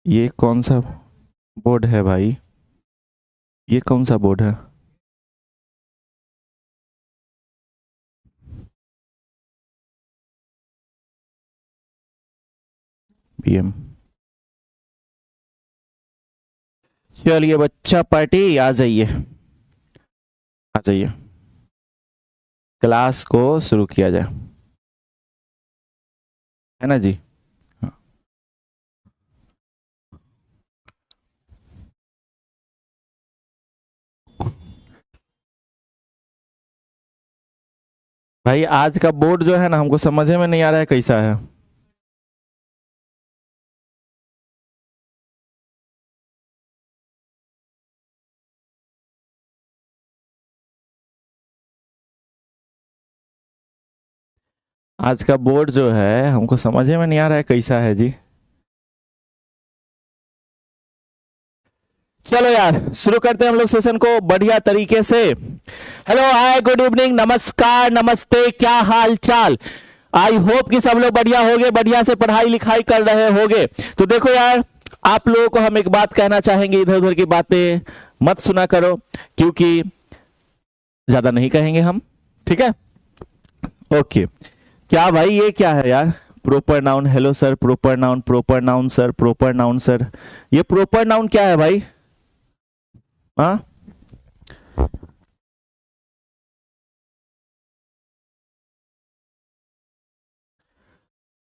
ये कौन सा बोर्ड है भाई? ये कौन सा बोर्ड है? बीएम। चलिए बच्चा पार्टी, आ जाइए आ जाइए, क्लास को शुरू किया जाए, है ना जी? हाँ। भाई आज का बोर्ड जो है ना, हमको समझ में नहीं आ रहा है कैसा है। आज का बोर्ड जो है हमको समझ में नहीं आ रहा है कैसा है जी। चलो यार, शुरू करते हैं हम लोग सेशन को बढ़िया तरीके से। हेलो, हाय, गुड इवनिंग, नमस्कार, नमस्ते, क्या हाल चाल। आई होप कि सब लोग बढ़िया होगे, बढ़िया से पढ़ाई लिखाई कर रहे होगे। तो देखो यार, आप लोगों को हम एक बात कहना चाहेंगे, इधर उधर की बातें मत सुना करो, क्योंकि ज्यादा नहीं कहेंगे हम, ठीक है? ओके। क्या भाई, ये क्या है यार? Proper noun, hello sir, proper noun, proper noun sir, proper noun sir. ये प्रोपर नाउन क्या है भाई? हाँ,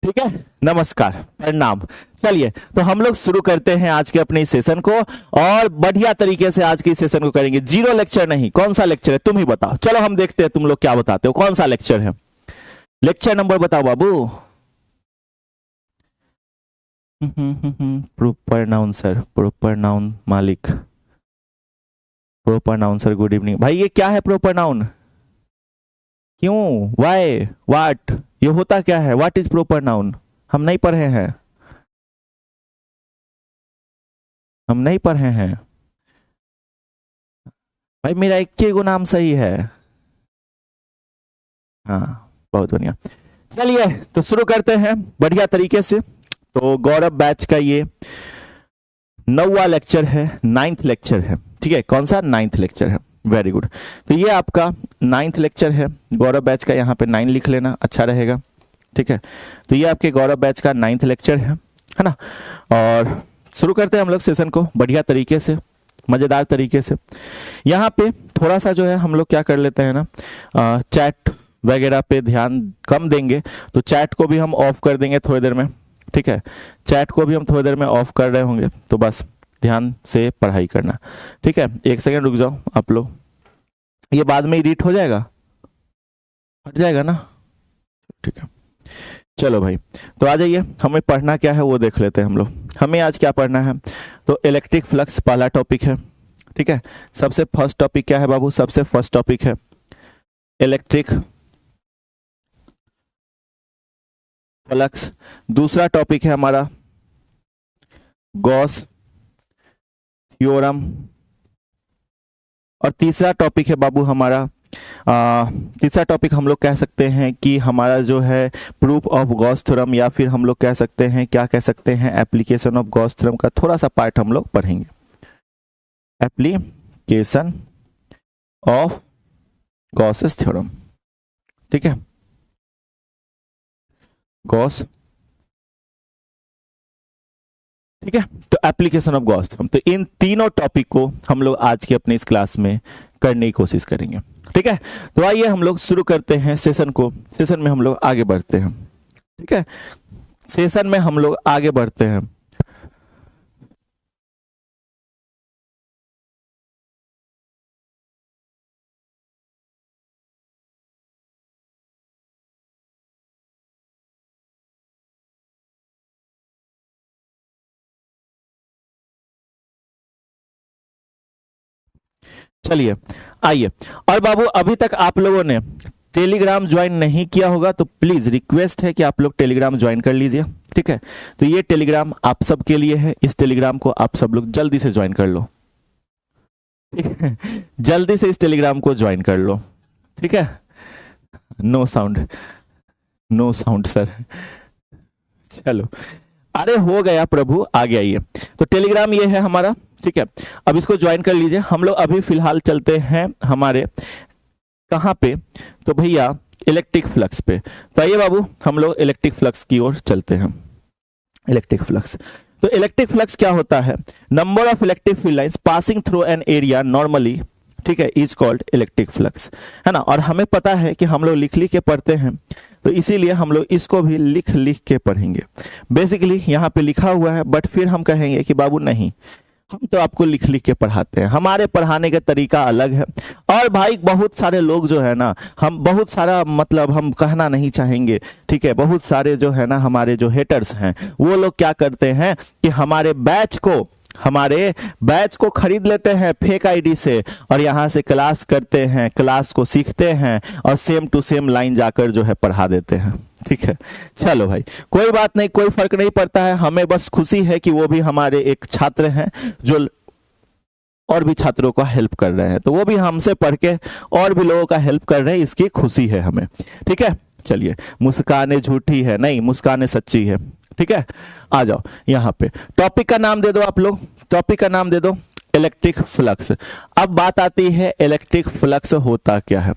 ठीक है, नमस्कार, प्रणाम। चलिए, तो हम लोग शुरू करते हैं आज के अपने इस सेशन को, और बढ़िया तरीके से आज के इस सेशन को करेंगे। जीरो लेक्चर नहीं, कौन सा लेक्चर है तुम ही बताओ। चलो हम देखते हैं तुम लोग क्या बताते हो, कौन सा लेक्चर है। लेक्चर नंबर बताओ बाबू। Proper noun sir, proper noun मालिक, proper noun sir, good evening. भाई ये क्या है प्रोपर नाउन? क्यों, वाई, वाट, ये होता क्या है? What is proper noun? हम नहीं पढ़े हैं, हम नहीं पढ़े हैं भाई, मेरा एक ही गो नाम सही है। हाँ, बहुत बढ़िया। चलिए, तो शुरू करते हैं बढ़िया तरीके से। तो गौरव बैच का ये 9वां लेक्चर है, 9th लेक्चर है, ठीक है? कौन सा? 9th लेक्चर है, वेरी गुड। तो ये आपका 9th लेक्चर है, गौरव बैच का, यहाँ पे 9 लिख लेना, अच्छा रहेगा, ठीक है? तो ये आपके गौरव बैच का 9th लेक्चर है ना? और शुरू करते हैं हम लोग सेशन को बढ़िया तरीके से, मजेदार तरीके से। यहाँ पे थोड़ा सा जो है हम लोग क्या कर लेते हैं ना, चैट वगैरह पे ध्यान कम देंगे, तो चैट को भी हम ऑफ कर देंगे थोड़ी देर में, ठीक है? चैट को भी हम थोड़ी देर में ऑफ कर रहे होंगे, तो बस ध्यान से पढ़ाई करना, ठीक है? एक सेकेंड रुक जाओ आप लोग, ये बाद में एडिट हो जाएगा, हट जाएगा ना, ठीक है? चलो भाई, तो आ जाइए, हमें पढ़ना क्या है वो देख लेते हैं हम लोग। हमें आज क्या पढ़ना है? तो इलेक्ट्रिक फ्लक्स पहला टॉपिक है, ठीक है? सबसे फर्स्ट टॉपिक क्या है बाबू? सबसे फर्स्ट टॉपिक है इलेक्ट्रिक फ्लक्स। दूसरा टॉपिक है हमारा गॉस थ्योरम। और तीसरा टॉपिक है बाबू हमारा, तीसरा टॉपिक हम लोग कह सकते हैं कि हमारा जो है प्रूफ ऑफ गॉस थ्योरम, या फिर हम लोग कह सकते हैं, क्या कह सकते हैं, एप्लीकेशन ऑफ गॉस थ्योरम का थोड़ा सा पार्ट हम लोग पढ़ेंगे। एप्लीकेशन ऑफ गॉसेस थ्योरम, ठीक है? गॉस, ठीक है? तो एप्लीकेशन ऑफ गॉस थ्योरम, तो इन तीनों टॉपिक को हम लोग आज की अपनी इस क्लास में करने की कोशिश करेंगे, ठीक है? तो आइए हम लोग शुरू करते हैं सेशन को, सेशन में हम लोग आगे बढ़ते हैं, ठीक है? सेशन में हम लोग आगे बढ़ते हैं। चलिए, आइए। और बाबू, अभी तक आप लोगों ने टेलीग्राम ज्वाइन नहीं किया होगा, तो प्लीज रिक्वेस्ट है कि आप लोग टेलीग्राम ज्वाइन कर लीजिए, ठीक है? तो ये टेलीग्राम आप सब के लिए है, इस टेलीग्राम को आप सब लोग जल्दी से ज्वाइन कर लो, ठीक है? जल्दी से इस टेलीग्राम को ज्वाइन कर लो, ठीक है? No sound, no sound sir. चलो, अरे हो गया प्रभु, आ गया ये। तो टेलीग्राम ये है हमारा, ठीक है। अब इसको ज्वाइन कर लीजिए। हम लोग अभी फिलहाल चलते हैं हमारे कहाँ पे, तो भैया इलेक्ट्रिक फ्लक्स पे। तो आइए बाबू हम लोग इलेक्ट्रिक फ्लक्स की ओर चलते हैं। इलेक्ट्रिक फ्लक्स, तो इलेक्ट्रिक फ्लक्स क्या होता है? Number of electric field lines passing through an area normally, ठीक है, इज कॉल्ड इलेक्ट्रिक फ्लक्स, है ना। और हमें पता है कि हम लोग लिख लिख के पढ़ते हैं, तो इसीलिए हम लोग इसको भी लिख लिख के पढ़ेंगे। बेसिकली यहाँ पे लिखा हुआ है, बट फिर हम कहेंगे कि बाबू नहीं, हम तो आपको लिख लिख के पढ़ाते हैं, हमारे पढ़ाने का तरीका अलग है। और भाई बहुत सारे लोग जो है ना, हम बहुत सारा मतलब हम कहना नहीं चाहेंगे, ठीक है, बहुत सारे जो है ना हमारे जो हेटर्स हैं, वो लोग क्या करते हैं कि हमारे बैच को खरीद लेते हैं फेक आईडी से, और यहाँ से क्लास करते हैं, क्लास को सीखते हैं, और सेम टू सेम लाइन जाकर जो है पढ़ा देते हैं, ठीक है। चलो भाई कोई बात नहीं, कोई फर्क नहीं पड़ता है, हमें बस खुशी है कि वो भी हमारे एक छात्र हैं जो और भी छात्रों का हेल्प कर रहे हैं, तो वो भी हमसे पढ़ के और भी लोगों का हेल्प कर रहे हैं, इसकी खुशी है हमें, ठीक है। चलिए, मुस्काने झूठी है नहीं, मुस्काने सच्ची है, ठीक है। आ जाओ यहाँ पे, टॉपिक का नाम दे दो आप लोग, टॉपिक का नाम दे दो इलेक्ट्रिक फ्लक्स। अब बात आती है इलेक्ट्रिक फ्लक्स होता क्या है,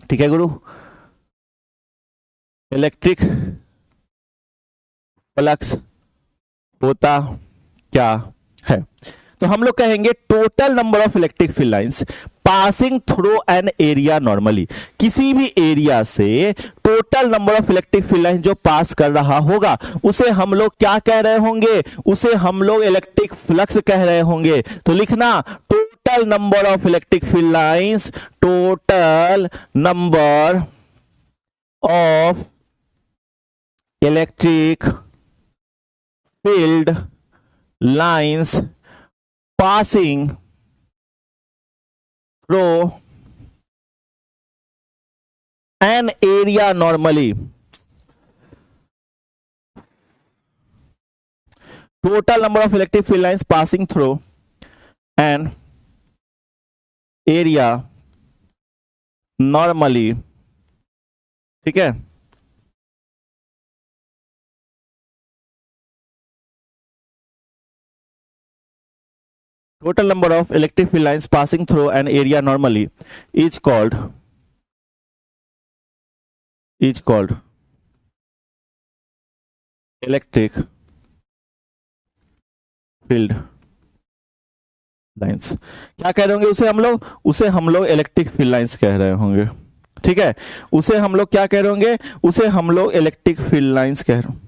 ठीक है गुरु। इलेक्ट्रिक फ्लक्स होता क्या है? तो हम लोग कहेंगे total number of electric field lines passing through an area normally, किसी भी एरिया से total number of electric field lines जो पास कर रहा होगा उसे हम लोग क्या कह रहे होंगे? उसे हम लोग इलेक्ट्रिक फ्लक्स कह रहे होंगे। तो लिखना total number of electric field lines, total number of electric field lines passing through an area normally, total number of electric field lines passing through an area normally, ठीक है। Total number of electric field lines passing through an area normally is called electric field lines। क्या कह रहे होंगे उसे हम लोग electric field lines कह रहे होंगे, ठीक है। उसे हम लोग क्या कह रहे होंगे? उसे हम लोग इलेक्ट्रिक फील्ड लाइंस कह रहे होंगे।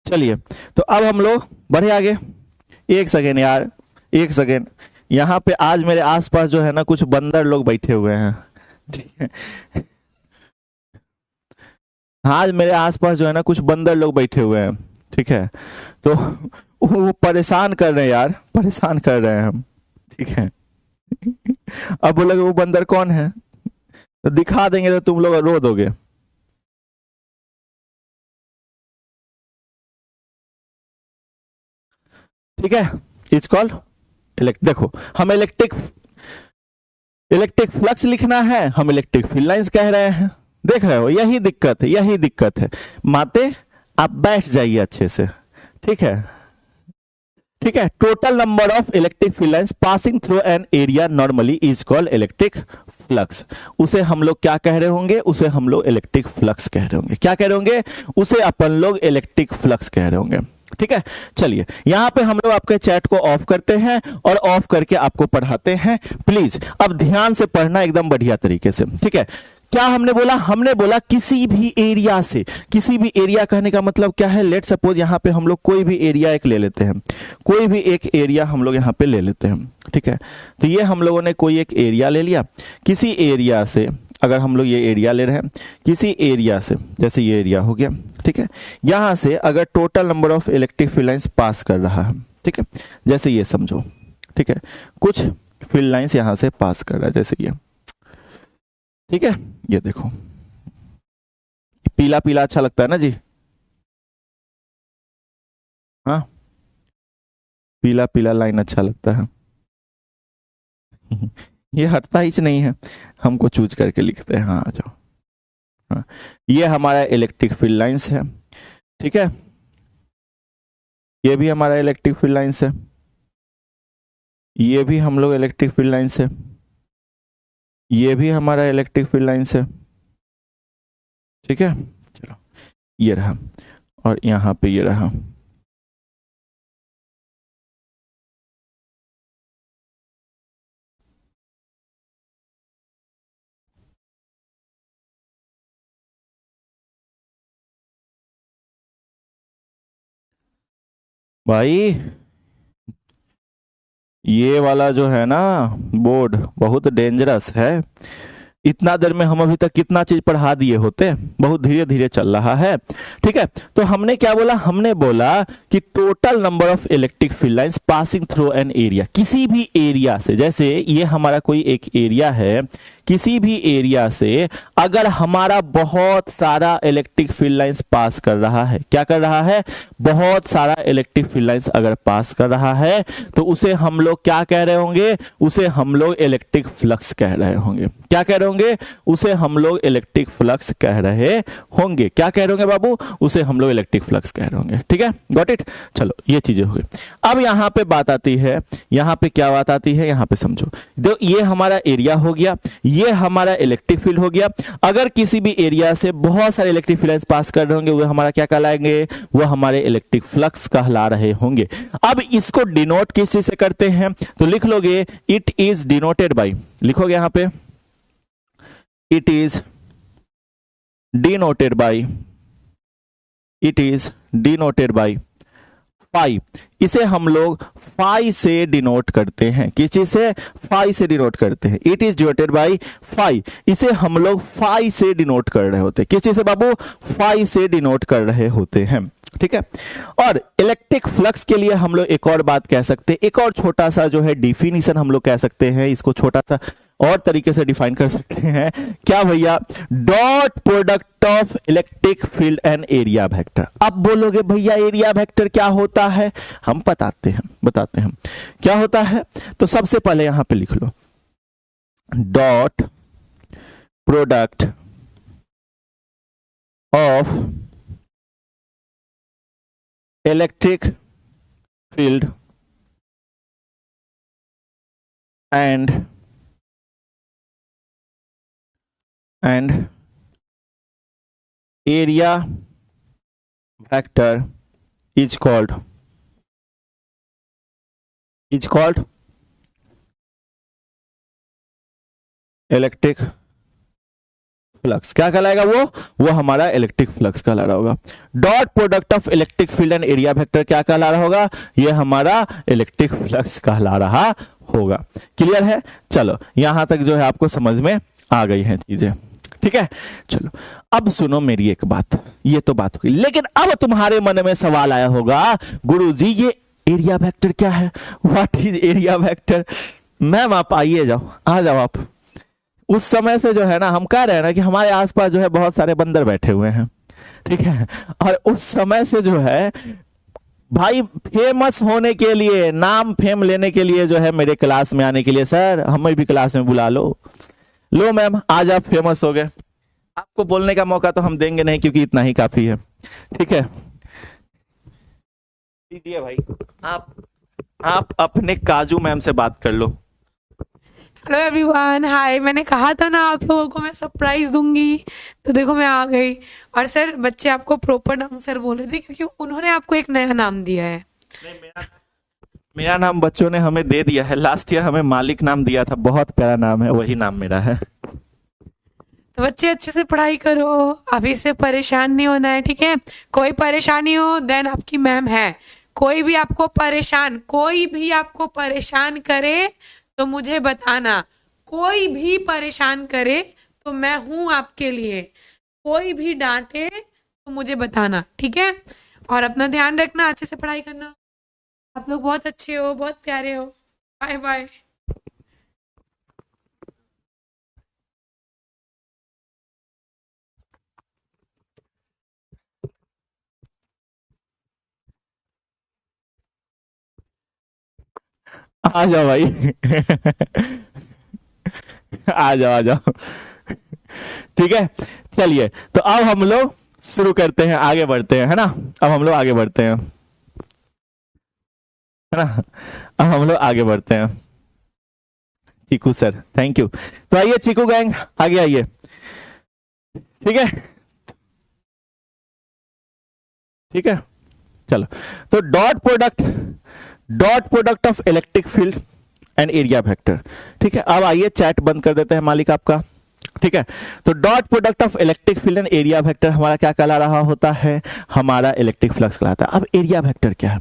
चलिए, तो अब हम लोग बढ़े आगे। एक सेकेंड यार, एक सेकेंड, यहाँ पे आज मेरे आसपास जो है ना कुछ बंदर लोग बैठे हुए हैं, ठीक है। आज मेरे आसपास जो है ना कुछ बंदर लोग बैठे हुए हैं, ठीक है। तो वो परेशान कर रहे हैं यार, परेशान कर रहे हैं हम, ठीक है। अब बोलोगे वो बंदर कौन है, तो दिखा देंगे तो तुम लोग रो दोगे, ठीक है। इट्स कॉल्ड देखो, हम इलेक्ट्रिक फ्लक्स लिखना है, हम इलेक्ट्रिक फील्ड लाइंस कह रहे हैं। देख रहे हो, यही दिक्कत है, यही दिक्कत है। माते आप बैठ जाइए अच्छे से, ठीक है, ठीक है। Total number of electric field lines passing through an area normally is called electric flux. उसे हम लोग क्या कह रहे होंगे? उसे हम लोग इलेक्ट्रिक फ्लक्स कह रहे होंगे। क्या कह रहे होंगे? उसे अपन लोग इलेक्ट्रिक फ्लक्स कह रहे होंगे, ठीक है। चलिए, यहां पे हम लोग आपके चैट को ऑफ करते हैं और ऑफ करके आपको पढ़ाते हैं। प्लीज अब ध्यान से पढ़ना एकदम बढ़िया तरीके से, ठीक है। क्या हमने बोला? हमने बोला किसी भी एरिया से, किसी भी एरिया कहने का मतलब क्या है? लेट सपोज यहां पे हम लोग कोई भी एरिया एक ले लेते हैं, कोई भी एक एरिया हम लोग यहां पे ले लेते हैं, ठीक है। तो ये हम लोगों ने कोई एक एरिया ले लिया। किसी एरिया से अगर हम लोग ये एरिया ले रहे हैं, किसी एरिया से, जैसे ये एरिया हो गया, ठीक है, यहां से अगर total number of electric field lines pass कर रहा है, ठीक है, जैसे ये समझो, ठीक है, कुछ फील्ड लाइंस यहां से पास कर रहा है, जैसे ये, ठीक है। ये देखो, पीला पीला अच्छा लगता है ना जी, हाँ, पीला पीला लाइन अच्छा लगता है। ये हटता ही नहीं है, हमको चूज करके लिखते हैं। हाँ आ जाओ। हाँ, ये हमारा इलेक्ट्रिक फील्ड लाइंस है, ठीक है। ये भी हमारा इलेक्ट्रिक फील्ड लाइंस है, ये भी हम लोग इलेक्ट्रिक फील्ड लाइंस है, ये भी हमारा इलेक्ट्रिक फील्ड लाइंस है, ठीक है। चलो ये रहा, और यहाँ पे ये रहा। भाई ये वाला जो है ना बोर्ड बहुत डेंजरस है। इतना देर में हम अभी तक कितना चीज पढ़ा दिए होते, बहुत धीरे धीरे चल रहा है, ठीक है। तो हमने क्या बोला, हमने बोला कि total number of electric field lines passing through an area, किसी भी एरिया से, जैसे ये हमारा कोई एक एरिया है, किसी भी एरिया से अगर हमारा बहुत सारा इलेक्ट्रिक फील्ड लाइंस पास कर रहा है, क्या कर रहा है, बहुत सारा इलेक्ट्रिक फील्ड लाइंस अगर पास कर रहा है, तो उसे हम लोग क्या कह रहे होंगे, उसे हम लोग इलेक्ट्रिक फ्लक्स कह रहे होंगे। क्या कह रहे होंगे, उसे हम लोग इलेक्ट्रिक फ्लक्स कह रहे होंगे। क्या कह रहे होंगे बाबू, उसे हम लोग इलेक्ट्रिक फ्लक्स कह रहे होंगे, ठीक है। Got it. चलो ये चीजें हो गई। अब यहां पे बात आती है, यहां पे क्या बात आती है, यहां पे समझो। तो ये हमारा एरिया हो गया, ये हमारा इलेक्ट्रिक फील्ड हो गया। अगर किसी भी एरिया से बहुत सारे इलेक्ट्रिक फील्ड पास कर रहे होंगे, वो हमारा क्या कहलाएंगे, वो हमारे इलेक्ट्रिक फ्लक्स कहला रहे होंगे। अब इसको डिनोट किस चीज से करते हैं, तो लिख लोगे इट इज डिनोटेड बाई, लिखोगे यहां पे it is denoted by, it is denoted by phi. इसे हम लोग फाई से डिनोट करते हैं, किस चीज से, फाई से डिनोट करते हैं। It is denoted by phi, इसे हम लोग फाई से डिनोट कर रहे होते हैं। किस चीज से बाबू, फाई से डिनोट कर रहे होते हैं, ठीक है। और इलेक्ट्रिक फ्लक्स के लिए हम लोग एक और बात कह सकते हैं, एक और छोटा सा जो है डिफिनीशन हम लोग कह सकते हैं, इसको छोटा सा और तरीके से डिफाइन कर सकते हैं। क्या भैया, dot product of electric field and area vector. अब बोलोगे भैया एरिया वेक्टर क्या होता है, हम बताते हैं क्या होता है। तो सबसे पहले यहां पे लिख लो dot product of electric field and area vector is called electric flux. क्या कहलाएगा वो हमारा इलेक्ट्रिक फ्लक्स कहला रहा होगा। Dot product of electric field and area vector क्या कहला रहा होगा, ये हमारा इलेक्ट्रिक फ्लक्स कहला रहा होगा। क्लियर है। चलो यहां तक जो है आपको समझ में आ गई हैं चीजें, ठीक है। चलो अब सुनो मेरी एक बात, ये तो बात हुई, लेकिन अब तुम्हारे मन में सवाल आया होगा गुरुजी ये एरिया वेक्टर क्या है, what is area vector. Ma'am आप आइए, आ जाओ आप। उस समय से जो है ना हम कह रहे हैं ना कि हमारे आसपास जो है बहुत सारे बंदर बैठे हुए हैं, ठीक है। और उस समय से जो है भाई फेमस होने के लिए, नाम फेम लेने के लिए जो है मेरे क्लास में आने के लिए, सर हमें भी क्लास में बुला लो। लो मैम आज आप फेमस हो गए, आपको बोलने का मौका तो हम देंगे नहीं क्योंकि इतना ही काफी है, ठीक है। दीजिए भाई, आप अपने काजू मैम से बात कर लो। हेलो एवरीवन, हाय। मैंने कहा था ना आप लोगों को मैं सरप्राइज दूंगी, तो देखो मैं आ गई। और सर बच्चे आपको प्रॉपर नाम सर बोल रहे थे क्योंकि उन्होंने आपको एक नया नाम दिया है। मेरा नाम बच्चों ने हमें दे दिया है, लास्ट ईयर हमें मालिक नाम दिया था, बहुत प्यारा नाम है, वही नाम मेरा है। तो बच्चे अच्छे से पढ़ाई करो, अभी से परेशान नहीं होना है, ठीक है। कोई परेशानी हो देन आपकी मैम है। कोई भी आपको परेशान करे तो मुझे बताना। कोई भी परेशान करे तो मैं हूं आपके लिए। कोई भी डांटे तो मुझे बताना, ठीक है। और अपना ध्यान रखना, अच्छे से पढ़ाई करना। आप लोग बहुत अच्छे हो, बहुत प्यारे हो। Bye bye. आ जाओ भाई। आ जाओ आ जाओ। ठीक है, चलिए तो अब हम लोग शुरू करते हैं, आगे बढ़ते हैं, है ना। अब हम लोग आगे बढ़ते हैं, है ना। अब हम लोग आगे बढ़ते हैं। चीकू सर थैंक यू। तो आइए चीकू गैंग आगे आइए। ठीक है, ठीक है, चलो। तो dot product of electric field and area vector. ठीक है, अब आइए चैट बंद कर देते हैं मालिक आपका। ठीक है, तो dot product of electric field and area vector हमारा क्या कहला रहा होता है, हमारा इलेक्ट्रिक फ्लक्स कहलाता है। अब एरिया वेक्टर क्या है,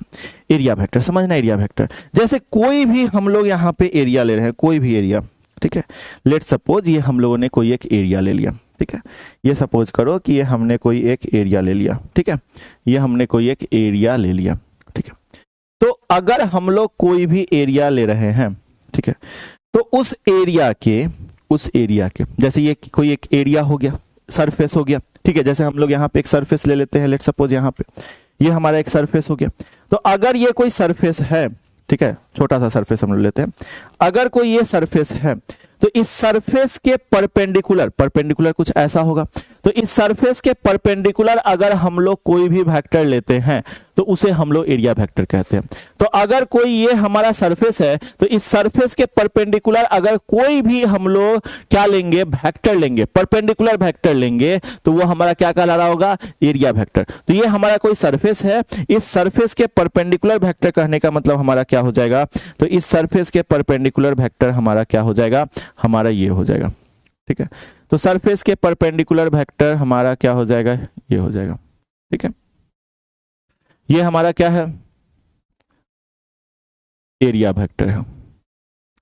एरिया वेक्टर समझना। एरिया वेक्टर जैसे कोई भी हम लोग यहाँ पे एरिया ले रहे हैं, कोई भी एरिया, ठीक है। लेट सपोज ये हम लोगों ने कोई एक एरिया ले लिया, ठीक है। ये सपोज करो कि ये हमने कोई एक एरिया ले लिया, ठीक है। ये हमने कोई एक एरिया ले लिया, ठीक है। तो अगर हम लोग कोई भी एरिया ले रहे हैं, ठीक है, तो उस एरिया के जैसे ये कोई एक एरिया हो गया, सरफेस हो गया, ठीक है। जैसे हम लोग यहाँ पे एक सरफेस ले लेते हैं, लेट सपोज यहाँ पे ये हमारा एक सरफेस हो गया। तो अगर ये कोई सरफेस है, ठीक है, छोटा सा सरफेस हम लोग लेते हैं, अगर कोई ये सरफेस है तो इस सरफेस के परपेंडिकुलर कुछ ऐसा होगा। तो इस सरफेस के परपेंडिकुलर अगर हम लोग कोई भी वेक्टर लेते हैं तो उसे हम लोग एरिया वेक्टर कहते हैं। तो अगर कोई ये हमारा सरफेस है तो इस सरफेस के परपेंडिकुलर अगर कोई भी हम लोग क्या लेंगे, वेक्टर लेंगे, परपेंडिकुलर वेक्टर लेंगे, तो वो हमारा क्या कहला रहा होगा, एरिया वेक्टर। तो ये हमारा कोई सरफेस है, इस सरफेस के परपेंडिकुलर वेक्टर कहने का मतलब हमारा क्या हो जाएगा, तो इस सरफेस के परपेंडिकुलर वेक्टर हमारा क्या हो जाएगा, हमारा ये हो जाएगा, ठीक है। तो सरफेस के परपेंडिकुलर वेक्टर हमारा क्या हो जाएगा, ये हो जाएगा, ठीक है। ये हमारा क्या है, एरिया वेक्टर है।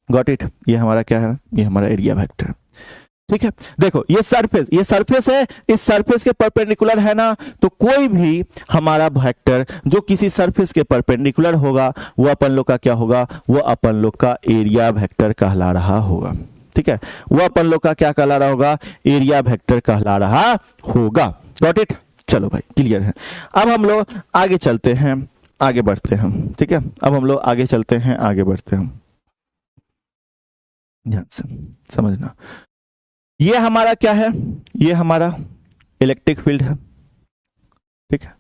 गॉट इट, ये हमारा क्या है, ये हमारा एरिया वेक्टर, ठीक है। देखो ये सरफेस है, इस सरफेस के परपेंडिकुलर है ना, तो कोई भी हमारा वेक्टर जो किसी सरफेस के परपेंडिकुलर होगा वो अपन लोग का क्या होगा, वो अपन लोग का एरिया वेक्टर कहला रहा होगा, ठीक है। वो अपन लोग का क्या कहला रहा होगा, एरिया वेक्टर कहला रहा होगा। गॉट इट, चलो भाई क्लियर है। अब हम लोग आगे चलते हैं, आगे बढ़ते हैं, ठीक है। अब हम लोग आगे चलते हैं, आगे बढ़ते हैं, ध्यान से समझना। ये हमारा क्या है, ये हमारा इलेक्ट्रिक फील्ड है, ठीक है।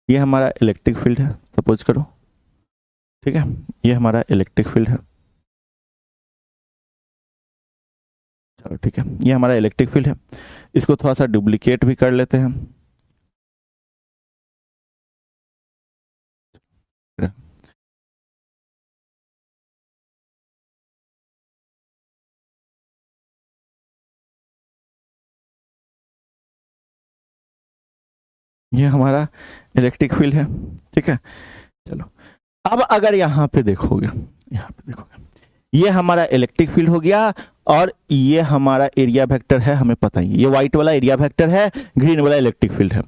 ये हमारा इलेक्ट्रिक फील्ड है सपोज करो, ठीक है। ये हमारा इलेक्ट्रिक फील्ड है, चलो ठीक है। ये हमारा इलेक्ट्रिक फील्ड है, इसको थोड़ा सा डुप्लीकेट भी कर लेते हैं। ये हमारा इलेक्ट्रिक फील्ड है, ठीक है। चलो अब अगर यहाँ पे देखोगे, यहाँ पे देखोगे, ये हमारा इलेक्ट्रिक फील्ड हो गया और ये हमारा एरिया वेक्टर है, हमें पता ही है। ये व्हाइट वाला एरिया वेक्टर है, ग्रीन वाला इलेक्ट्रिक फील्ड है।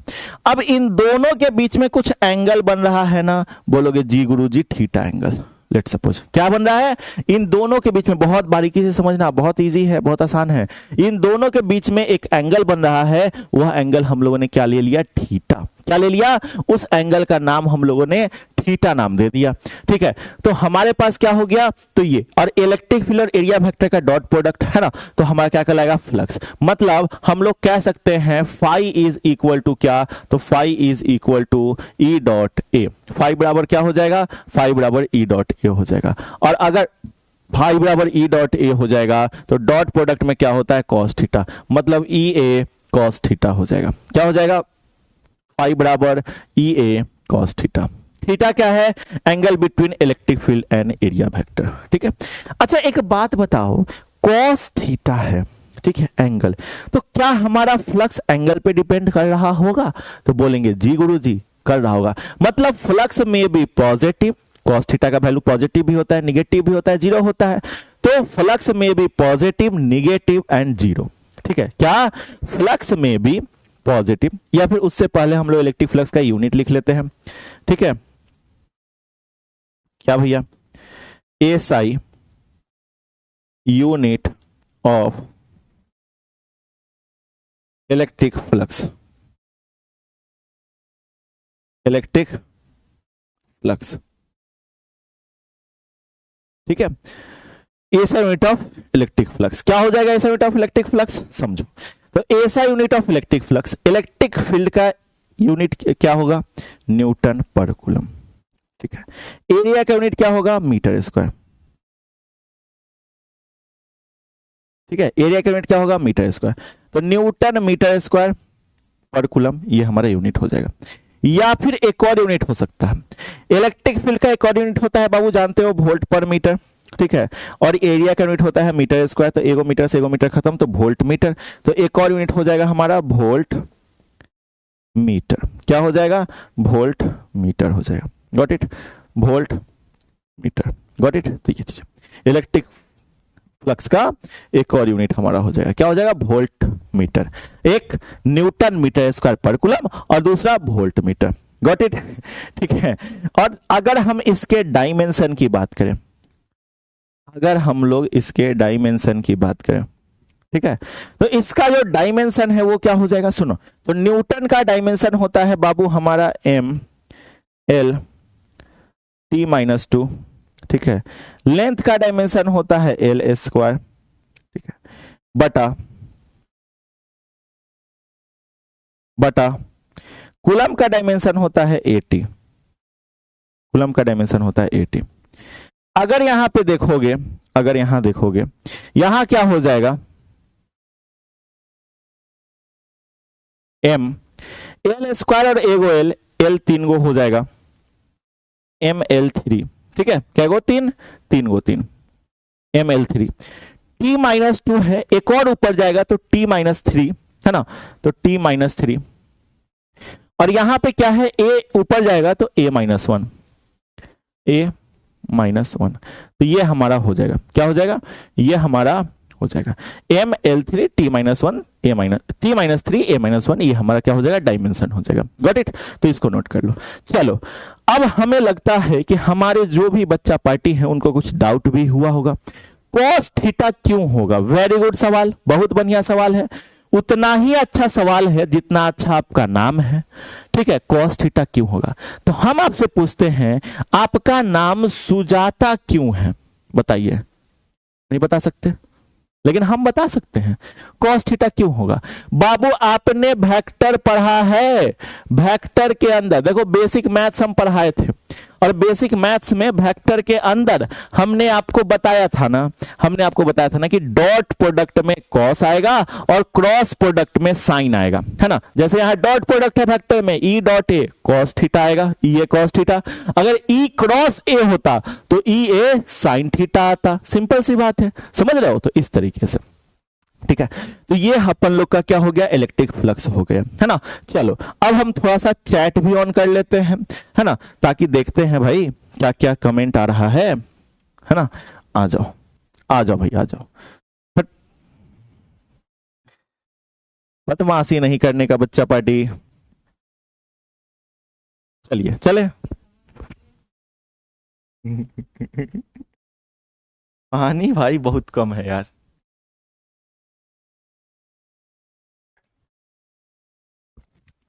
अब इन दोनों के बीच में कुछ एंगल बन रहा है ना, बोलोगे जी गुरुजी थीटा एंगल। लेट सपोज क्या बन रहा है, इन दोनों के बीच में, बहुत बारीकी से समझना, बहुत इजी है, बहुत आसान है। इन दोनों के बीच में एक एंगल बन रहा है, वह एंगल हम लोगों ने क्या ले लिया, थीटा। क्या ले लिया, उस एंगल का नाम हम लोगों ने थीटा नाम दे दिया, ठीक है। तो हमारे पास क्या हो गया, तो ये और इलेक्ट्रिक फील्ड और एरिया वेक्टर का डॉट प्रोडक्ट है ना, तो हमारा क्या कहलाएगा, फ्लक्स। मतलब हम लोग कह सकते हैं फाई इज इक्वल टू क्या, तो phi is equal to E dot A. Phi बराबर क्या हो जाएगा, फाई बराबर ई डॉट ए हो जाएगा। और अगर फाई बराबर ई डॉट ए हो जाएगा तो डॉट प्रोडक्ट में क्या होता है, कॉस थीटा, मतलब ई ए कॉस थीटा हो जाएगा। क्या हो जाएगा, फाई बराबर ई ए कॉस थीटा। थीटा क्या है, angle between electric field and area vector, ठीक है। अच्छा एक बात बताओ, कॉस थीटा है, ठीक है, एंगल, तो क्या हमारा फ्लक्स एंगल पे डिपेंड कर रहा होगा, तो बोलेंगे जी गुरुजी कर रहा होगा। मतलब फ्लक्स में भी पॉजिटिव, कॉस थीटा का वैल्यू पॉजिटिव भी होता है, निगेटिव भी होता है, जीरो होता है। तो फ्लक्स में भी पॉजिटिव, निगेटिव एंड जीरो, ठीक है। क्या फ्लक्स में भी पॉजिटिव, या फिर उससे पहले हम लोग इलेक्ट्रिक फ्लक्स का यूनिट लिख लेते हैं, ठीक है। क्या भैया, SI unit of electric flux, electric flux, ठीक है, SI unit of electric flux क्या हो जाएगा? SI unit of electric flux समझो, तो SI unit of electric flux, electric field का यूनिट क्या होगा? न्यूटन पर कूलम। ठीक है, एरिया का यूनिट क्या होगा? Metre square. ठीक है, एरिया का यूनिट क्या होगा? Metre square. तो न्यूटन मीटर स्क्वायर पर कूलम ये हमारा यूनिट हो जाएगा। या फिर एक और यूनिट हो सकता है, इलेक्ट्रिक फील्ड का एक और यूनिट होता है बाबू, जानते हो, वोल्ट पर मीटर। ठीक है, और एरिया का यूनिट होता है मीटर स्क्वायर, तो एगो मीटर से एगो मीटर खत्म, तो वोल्ट मीटर। तो एक और यूनिट हो जाएगा हमारा वोल्ट मीटर। क्या हो जाएगा? वोल्ट मीटर हो जाएगा। Got it? Volt meter, got it? तो ये चीज इलेक्ट्रिक फ्लक्स का एक और यूनिट हमारा हो जाएगा, क्या हो जाएगा? Volt meter. एक न्यूटन मीटर स्क्वायर पर कूलम और दूसरा वोल्ट मीटर। Got it? ठीक है, और अगर हम इसके डायमेंशन की बात करें, अगर हम लोग इसके डायमेंशन की बात करें, ठीक है, तो इसका जो डायमेंशन है वो क्या हो जाएगा? सुनो, तो न्यूटन का डायमेंशन होता है बाबू हमारा m l t माइनस 2। ठीक है, लेंथ का डायमेंशन होता है l स्क्वायर। ठीक है, बटा कूलम का डायमेंशन होता है 80। कूलम का डायमेंशन होता है 80। अगर यहां पे देखोगे, अगर यहां देखोगे, यहां क्या हो जाएगा? m l स्क्वायर और एगो l, l 3 गो हो जाएगा, m l 3। ठीक है, क्या गो? 3 3 गो 3, m l 3। t माइनस 2 है, एक और ऊपर जाएगा तो t माइनस 3 है ना, तो t माइनस 3। और यहां पे क्या है? a ऊपर जाएगा तो a माइनस 1, a माइनस 1। तो ये हमारा हो जाएगा, क्या हो जाएगा? ये हमारा हो जाएगा m l 3 t minus 1 a minus t minus 3 a minus 1। ये हमारा क्या हो जाएगा? डायमेंशन हो जाएगा। Got it? तो इसको नोट कर लो। चलो, अब हमें लगता है कि हमारे जो भी बच्चा पार्टी है उनको कुछ डाउट भी हुआ होगा, कॉस थीटा क्यों होगा? वेरी गुड सवाल, बहुत बढ़िया सवाल है, उतना ही अच्छा सवाल है जितना अच्छा आपका नाम है। ठीक है, कॉस थीटा क्यों होगा? तो हम आपसे पूछते हैं, आपका नाम सुजाता क्यों है? बताइए। नहीं बता सकते, लेकिन हम बता सकते हैं कॉस थीटा क्यों होगा। बाबू आपने वेक्टर पढ़ा है, वेक्टर के अंदर देखो, बेसिक मैथ्स हम पढ़ाए थे, और बेसिक मैथ्स में वेक्टर के अंदर हमने आपको बताया था ना, हमने आपको बताया था ना कि डॉट प्रोडक्ट में कॉस आएगा और क्रॉस प्रोडक्ट में साइन आएगा, है ना। जैसे यहाँ डॉट प्रोडक्ट है वेक्टर में, ई डॉट ए कॉस थीटा आएगा, ई ए कॉस थीटा। अगर ई क्रॉस ए होता तो ई ए साइन थीटा आता। सिंपल सी बात है, समझ रहे हो? तो इस तरीके से, ठीक है। तो ये अपन लोग का क्या हो गया? इलेक्ट्रिक फ्लक्स हो गया, है ना। चलो, अब हम थोड़ा सा चैट भी ऑन कर लेते हैं, है ना, ताकि देखते हैं भाई क्या क्या कमेंट आ रहा है ना। आ जाओ, आ जाओ भाई, आ जाओ। बदमाशी नहीं करने का बच्चा पार्टी। चलिए चले। पानी भाई बहुत कम है यार।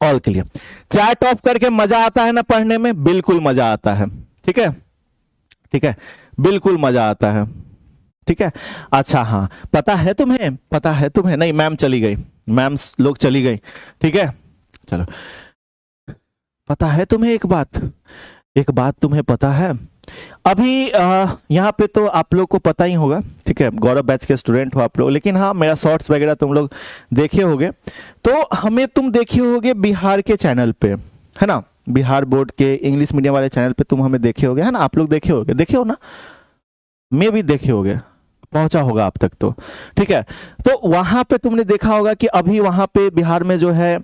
All clear. चैट ऑफ करके मजा आता है ना पढ़ने में? बिल्कुल मजा आता है, ठीक है, ठीक है, बिल्कुल मजा आता है, ठीक है। अच्छा हाँ, पता है तुम्हें, पता है तुम्हें? नहीं, मैम चली गई, मैम लोग चली गई, ठीक है। चलो, पता है तुम्हें एक बात, एक बात तुम्हें पता है? अभी यहाँ पे तो आप लोग को पता ही होगा, ठीक है, गौरव बैच के स्टूडेंट हो आप लोग, लेकिन हाँ मेरा शॉर्ट्स वगैरह तुम लोग देखे होगे, तो हमें तुम देखे होगे बिहार के चैनल पे, है ना, बिहार बोर्ड के इंग्लिश मीडियम वाले चैनल पे तुम हमें देखे होगे, है ना। आप लोग देखे होगे, देखे हो ना, मैं भी देखे होगे, पहुंचा होगा आप तक, तो ठीक है। तो वहां पे तुमने देखा होगा कि अभी वहां पे बिहार में जो है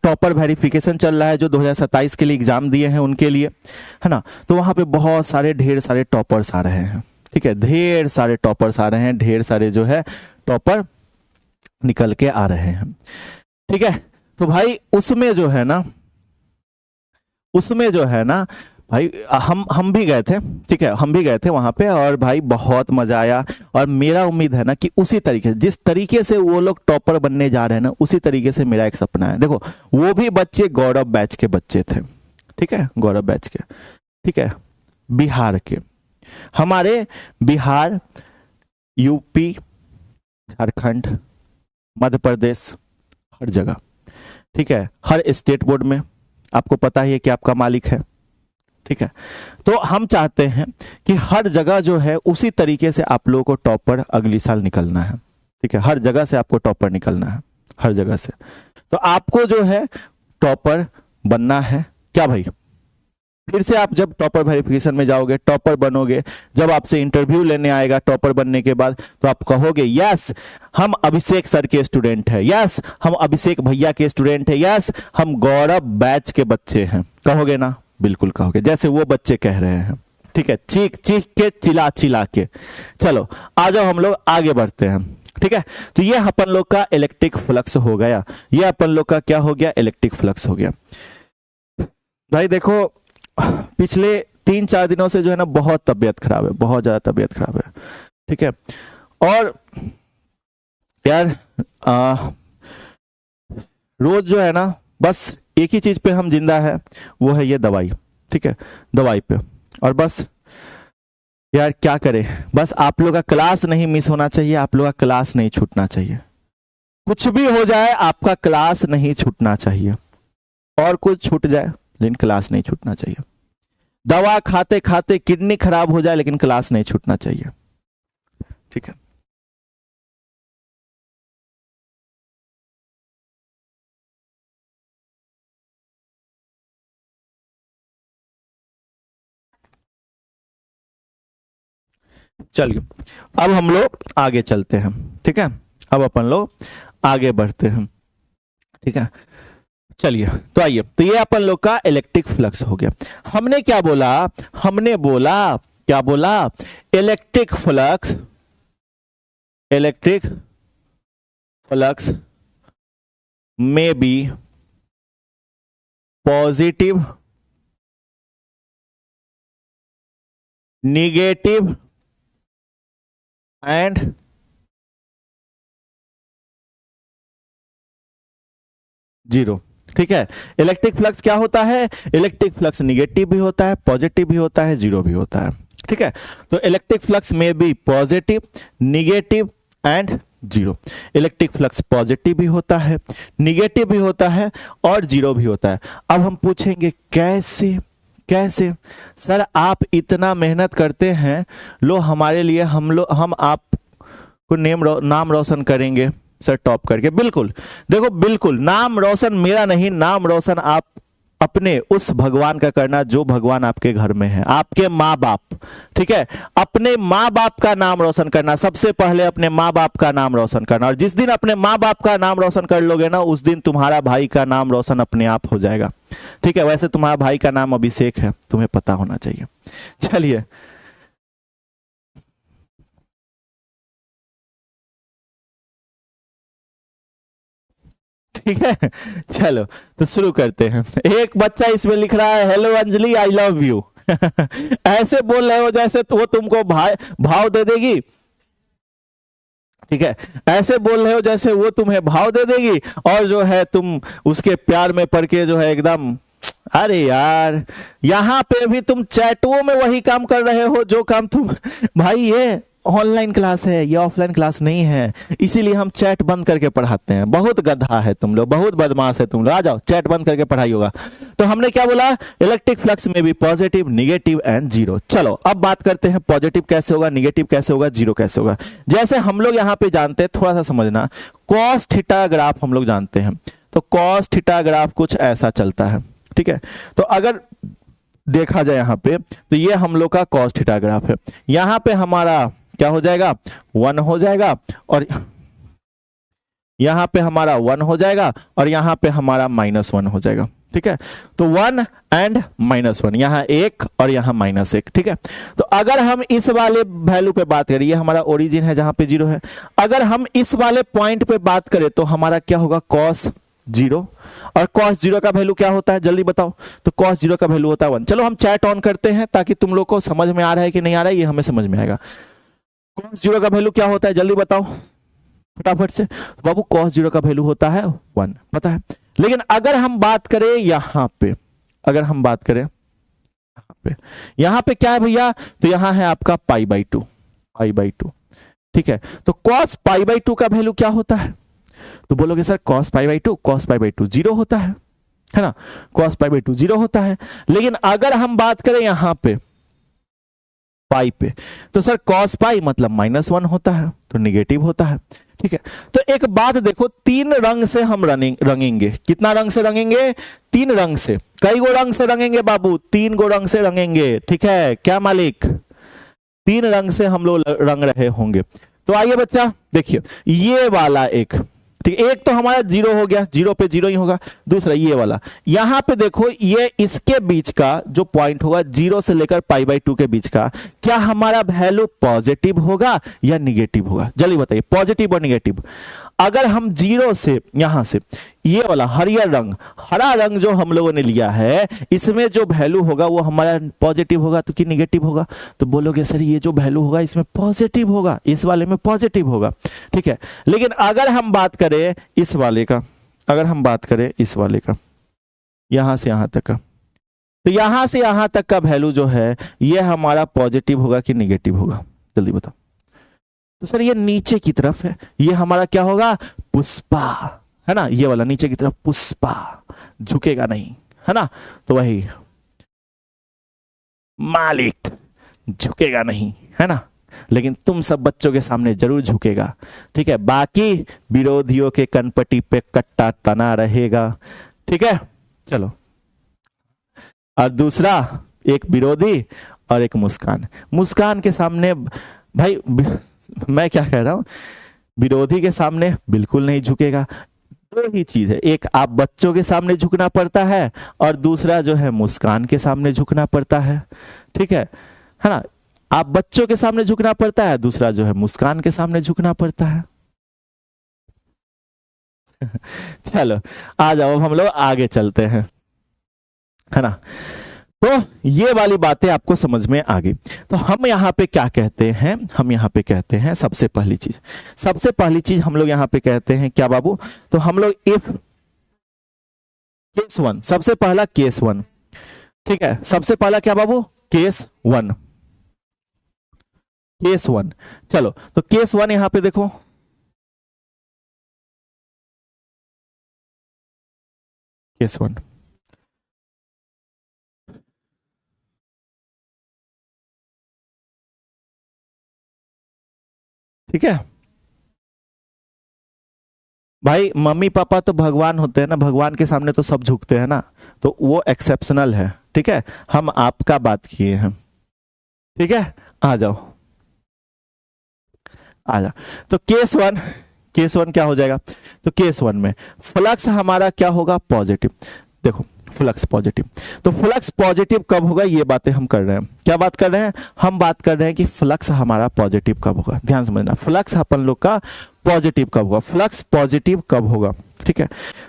टॉपर वेरिफिकेशन चल रहा है, जो 2027 के लिए एग्जाम दिए हैं उनके लिए, है ना। तो वहां पे बहुत सारे ढेर सारे टॉपर्स आ रहे हैं, ठीक है, ढेर सारे टॉपर्स आ रहे हैं, ढेर सारे जो है टॉपर निकल के आ रहे हैं, ठीक है। तो भाई उसमें जो है ना, उसमें जो है ना भाई, हम भी गए थे, ठीक है, हम भी गए थे वहां पे, और भाई बहुत मजा आया। और मेरा उम्मीद है ना कि उसी तरीके से, जिस तरीके से वो लोग टॉपर बनने जा रहे हैं ना, उसी तरीके से मेरा एक सपना है। देखो, वो भी बच्चे गौरव बैच के बच्चे थे, ठीक है, गौरव बैच के, ठीक है, बिहार के। हमारे बिहार, यूपी, झारखंड, मध्य प्रदेश, हर जगह, ठीक है, हर स्टेट बोर्ड में आपको पता ही है कि आपका मालिक है, ठीक है। तो हम चाहते हैं कि हर जगह जो है उसी तरीके से आप लोगों को टॉपर अगली साल निकलना है, ठीक है, हर जगह से आपको टॉपर निकलना है, हर जगह से। तो आपको जो है टॉपर बनना है क्या भाई? फिर से आप जब टॉपर वेरिफिकेशन में जाओगे, टॉपर बनोगे, जब आपसे इंटरव्यू लेने आएगा टॉपर बनने के बाद, तो आप कहोगे यस हम अभिषेक सर के स्टूडेंट हैं, यस हम अभिषेक भैया के स्टूडेंट हैं, यस हम गौरव बैच के बच्चे हैं। कहोगे ना? बिल्कुल कहोगे, जैसे वो बच्चे कह रहे हैं, ठीक है, चीख चीख के, चिल्ला चिल्ला के। चलो आ जाओ, हम लोग आगे बढ़ते हैं, ठीक है। तो ये अपन लोग का इलेक्ट्रिक फ्लक्स हो गया, ये अपन लोग का क्या हो गया? इलेक्ट्रिक फ्लक्स हो गया। भाई देखो, पिछले 3-4 दिनों से जो है ना बहुत तबीयत खराब है, बहुत ज्यादा तबीयत खराब है, ठीक है। और यार रोज जो है ना बस एक ही चीज पे हम जिंदा है, वो है ये दवाई, ठीक है, दवाई पे। और बस यार क्या करें, बस आप लोग का क्लास नहीं मिस होना चाहिए, आप लोग का क्लास नहीं छूटना चाहिए, कुछ भी हो जाए आपका क्लास नहीं छूटना चाहिए, और कुछ छूट जाए लेकिन क्लास नहीं छूटना चाहिए। दवा खाते खाते किडनी खराब हो जाए लेकिन क्लास नहीं छूटना चाहिए, ठीक है। चलिए अब हम लोग आगे चलते हैं, ठीक है, अब अपन लोग आगे बढ़ते हैं, ठीक है। चलिए तो आइए, तो ये अपन लोग का इलेक्ट्रिक फ्लक्स हो गया। हमने क्या बोला? हमने बोला, क्या बोला? इलेक्ट्रिक फ्लक्स, इलेक्ट्रिक फ्लक्स में be positive, negative and zero, ठीक है। इलेक्ट्रिक फ्लक्स क्या होता है? इलेक्ट्रिक फ्लक्स निगेटिव भी होता है, पॉजिटिव भी होता है, जीरो भी होता है, ठीक है। तो इलेक्ट्रिक फ्लक्स में भी positive, negative and zero. Electric flux positive भी होता है, निगेटिव भी होता है और जीरो भी होता है। अब हम पूछेंगे कैसे? कैसे सर आप इतना मेहनत करते हैं, लो हमारे लिए, हम आपको नाम रोशन करेंगे सर टॉप करके। बिल्कुल, देखो बिल्कुल नाम रोशन मेरा नहीं, नाम रोशन आप अपने उस भगवान का करना जो भगवान आपके घर में है, आपके माँ बाप, ठीक है। अपने माँ बाप का नाम रोशन करना, सबसे पहले अपने माँ बाप का नाम रोशन करना। और जिस दिन अपने माँ बाप का नाम रोशन कर लोगे ना, उस दिन तुम्हारा भाई का नाम रोशन अपने आप हो जाएगा, ठीक है। वैसे तुम्हारा भाई का नाम अभिषेक है, तुम्हें पता होना चाहिए। चलिए ठीक है, चलो तो शुरू करते हैं। एक बच्चा इसमें लिख रहा है, hello Anjali I love you. ऐसे बोल रहे हो जैसे वो तुमको भाव दे देगी, ठीक है, ऐसे बोल रहे हो जैसे वो तुम्हें भाव दे देगी और जो है तुम उसके प्यार में पड़ के जो है एकदम, अरे यार यहां पे भी तुम चैटों में वही काम कर रहे हो जो काम तुम, भाई ये ऑनलाइन क्लास है, ये ऑफलाइन क्लास नहीं है, इसीलिए हम चैट बंद करके पढ़ाते हैं। बहुत गधा है तुम लोग, बहुत बदमाश है तुम लोग, आ जाओ चैट बंद करके पढ़ाई होगा। तो हमने क्या बोला? इलेक्ट्रिक फ्लक्स में भी पॉजिटिव, निगेटिव एंड जीरो। चलो अब बात करते हैं पॉजिटिव कैसे होगा, निगेटिव कैसे होगा, जीरो कैसे होगा। जैसे हम लोग यहाँ पे जानते हैं, थोड़ा सा समझना, कॉस थीटा ग्राफ हम लोग जानते हैं। तो कॉस थीटा ग्राफ कुछ ऐसा चलता है, ठीक है। तो अगर देखा जाए यहाँ पे, तो ये हम लोग का कॉस थीटा ग्राफ है। यहाँ पे हमारा क्या हो जाएगा? 1 हो जाएगा, और यहां पे हमारा 1 हो जाएगा, और यहां पे हमारा -1 हो जाएगा, ठीक है। तो 1 एंड -1, यहां 1 और यहां -1, ठीक है। तो अगर हम इस वाले वैल्यू पे बात करें, ये हमारा ओरिजिन है जहां पे 0 है, अगर हम इस वाले पॉइंट पे बात करें तो हमारा क्या होगा? cos 0। और cos 0 का वैल्यू क्या होता है जल्दी बताओ? तो cos 0 का वैल्यू होता है 1। चलो हम चैट ऑन करते हैं ताकि तुम लोग को समझ में आ रहा है कि नहीं आ रहा है, ये हमें समझ में आएगा। cos 0 का वैल्यू क्या होता है जल्दी बताओ फटाफट से। बाबू cos 0 का वैल्यू होता है 1, पता है। लेकिन अगर हम बात करें यहां पे, अगर हम बात करें यहाँ पे क्या है भैया, तो यहाँ है आपका pi by two, pi by two, ठीक है। तो कॉस पाई बाई टू का वैल्यू क्या होता है, तो बोलोगे sir cos pi by two, cos pi by two 0 होता है ना, कॉस पाई बाई टू 0 होता है। लेकिन अगर हम बात करें यहां पे पाई पे, तो सर कॉस पाई मतलब -1 होता है, तो निगेटिव होता है, ठीक है। तो एक बात देखो, 3 रंग से हम रंगेंगे, कितना रंग से रंगेंगे, 3 रंग से। कई गो रंग से रंगेंगे बाबू, 3 गो रंग से रंगेंगे, ठीक है क्या मालिक, 3 रंग से हम लोग रंग रहे होंगे। तो आइए बच्चा देखिए, ये वाला एक, ठीक, एक तो हमारा 0 हो गया, 0 पे 0 ही होगा। दूसरा ये वाला, यहां पे देखो ये इसके बीच का जो पॉइंट होगा 0 से लेकर पाई बाई 2 के बीच का, क्या हमारा वैल्यू पॉजिटिव होगा या निगेटिव होगा, जल्दी बताइए, पॉजिटिव और निगेटिव। अगर हम 0 से यहां से ये वाला हरियर रंग, हरा रंग जो हम लोगों ने लिया है, इसमें जो वैल्यू होगा वो हमारा पॉजिटिव होगा तो कि निगेटिव होगा, तो बोलोगे सर ये जो वैल्यू होगा इसमें पॉजिटिव होगा, इस वाले में पॉजिटिव होगा, ठीक है। लेकिन अगर हम बात करें इस वाले का, अगर हम बात करें इस वाले का, यहां से यहां तक का, तो यहां से यहां तक का वैल्यू जो है ये हमारा पॉजिटिव होगा कि निगेटिव होगा, जल्दी बताओ। तो सर ये नीचे की तरफ है, ये हमारा क्या होगा, पुष्पा, है ना, ये वाला नीचे की तरफ पुष्पा, झुकेगा नहीं, है ना। तो वही मालिक झुकेगा नहीं, है ना, लेकिन तुम सब बच्चों के सामने जरूर झुकेगा, ठीक है। बाकी विरोधियों के कनपट्टी पे कट्टा तना रहेगा, ठीक है। चलो, और दूसरा एक विरोधी और एक मुस्कान, मुस्कान के सामने भाई मैं क्या कह रहा हूं, विरोधी के सामने बिल्कुल नहीं झुकेगा। दो ही चीज है, एक आप बच्चों के सामने झुकना पड़ता है और दूसरा जो है मुस्कान के सामने झुकना पड़ता है, ठीक है ना। आप बच्चों के सामने झुकना पड़ता है, दूसरा जो है मुस्कान के सामने झुकना पड़ता है। चलो आ जाओ, अब हम लोग आगे चलते हैं, है ना। तो ये वाली बातें आपको समझ में आ गई। तो हम यहाँ पे क्या कहते हैं, हम यहाँ पे कहते हैं सबसे पहली चीज हम लोग यहाँ पे कहते हैं क्या बाबू, तो हम लोग इफ केस 1, सबसे पहला केस 1, ठीक है, सबसे पहला क्या बाबू, केस 1, केस 1। चलो तो केस 1 यहां पे देखो, केस 1, ठीक है भाई। मम्मी पापा तो भगवान होते हैं ना, भगवान के सामने तो सब झुकते हैं ना, तो वो एक्सेप्शनल है, ठीक है। हम आपका बात किए हैं, ठीक है। आ जाओ आ जाओ। तो केस 1 क्या हो जाएगा, तो केस 1 में फ्लक्स हमारा क्या होगा, पॉजिटिव। देखो फ्लक्स पॉजिटिव, तो फ्लक्स पॉजिटिव कब होगा, ये बातें हम कर रहे हैं। क्या बात कर रहे हैं, हम बात कर रहे हैं कि फ्लक्स हमारा पॉजिटिव कब होगा। ध्यान समझना, फ्लक्स अपन लोग का पॉजिटिव कब होगा, फ्लक्स पॉजिटिव कब होगा, ठीक है।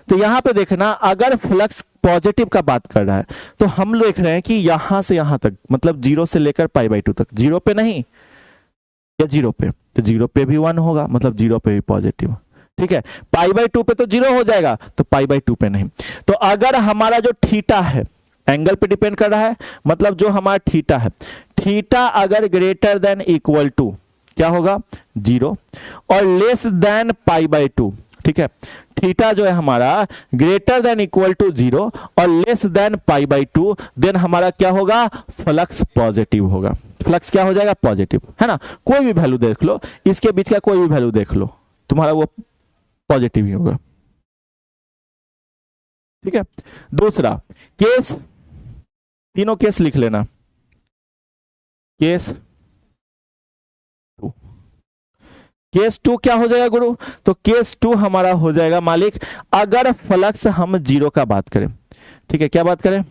तो यहां पे देखना, अगर फ्लक्स पॉजिटिव का बात कर रहा है तो हम देख रहे हैं कि यहां से यहां तक, मतलब 0 से लेकर पाई बाई 2 तक, 0 पे नहीं या 0 पे, तो 0 पे भी 1 होगा, मतलब 0 पे भी पॉजिटिव, ठीक है। पाई बाई 2 पे तो 0 हो जाएगा, तो पाई बाई 2 पे नहीं। तो अगर हमारा जो थीटा है, एंगल पे डिपेंड कर रहा है, मतलब जो हमारा थीटा है, थीटा अगर ग्रेटर देन इक्वल टू क्या होगा, 0 और लेस देन पाई बाई 2, ठीक है। थीटा जो है हमारा ग्रेटर देन इक्वल टू 0 और less than pi by 2, then हमारा क्या होगा, फ्लक्स पॉजिटिव होगा। फ्लक्स क्या हो जाएगा, पॉजिटिव, है ना। कोई भी वैल्यू देख लो, इसके बीच का कोई भी वैल्यू देख लो, तुम्हारा वो पॉजिटिव ही होगा, ठीक है। दूसरा केस, तीनों केस लिख लेना, केस 2, केस 2 क्या हो जाएगा गुरु, तो केस 2 हमारा हो जाएगा मालिक, अगर फ्लक्स हम 0 का बात करें, ठीक है, क्या बात करें,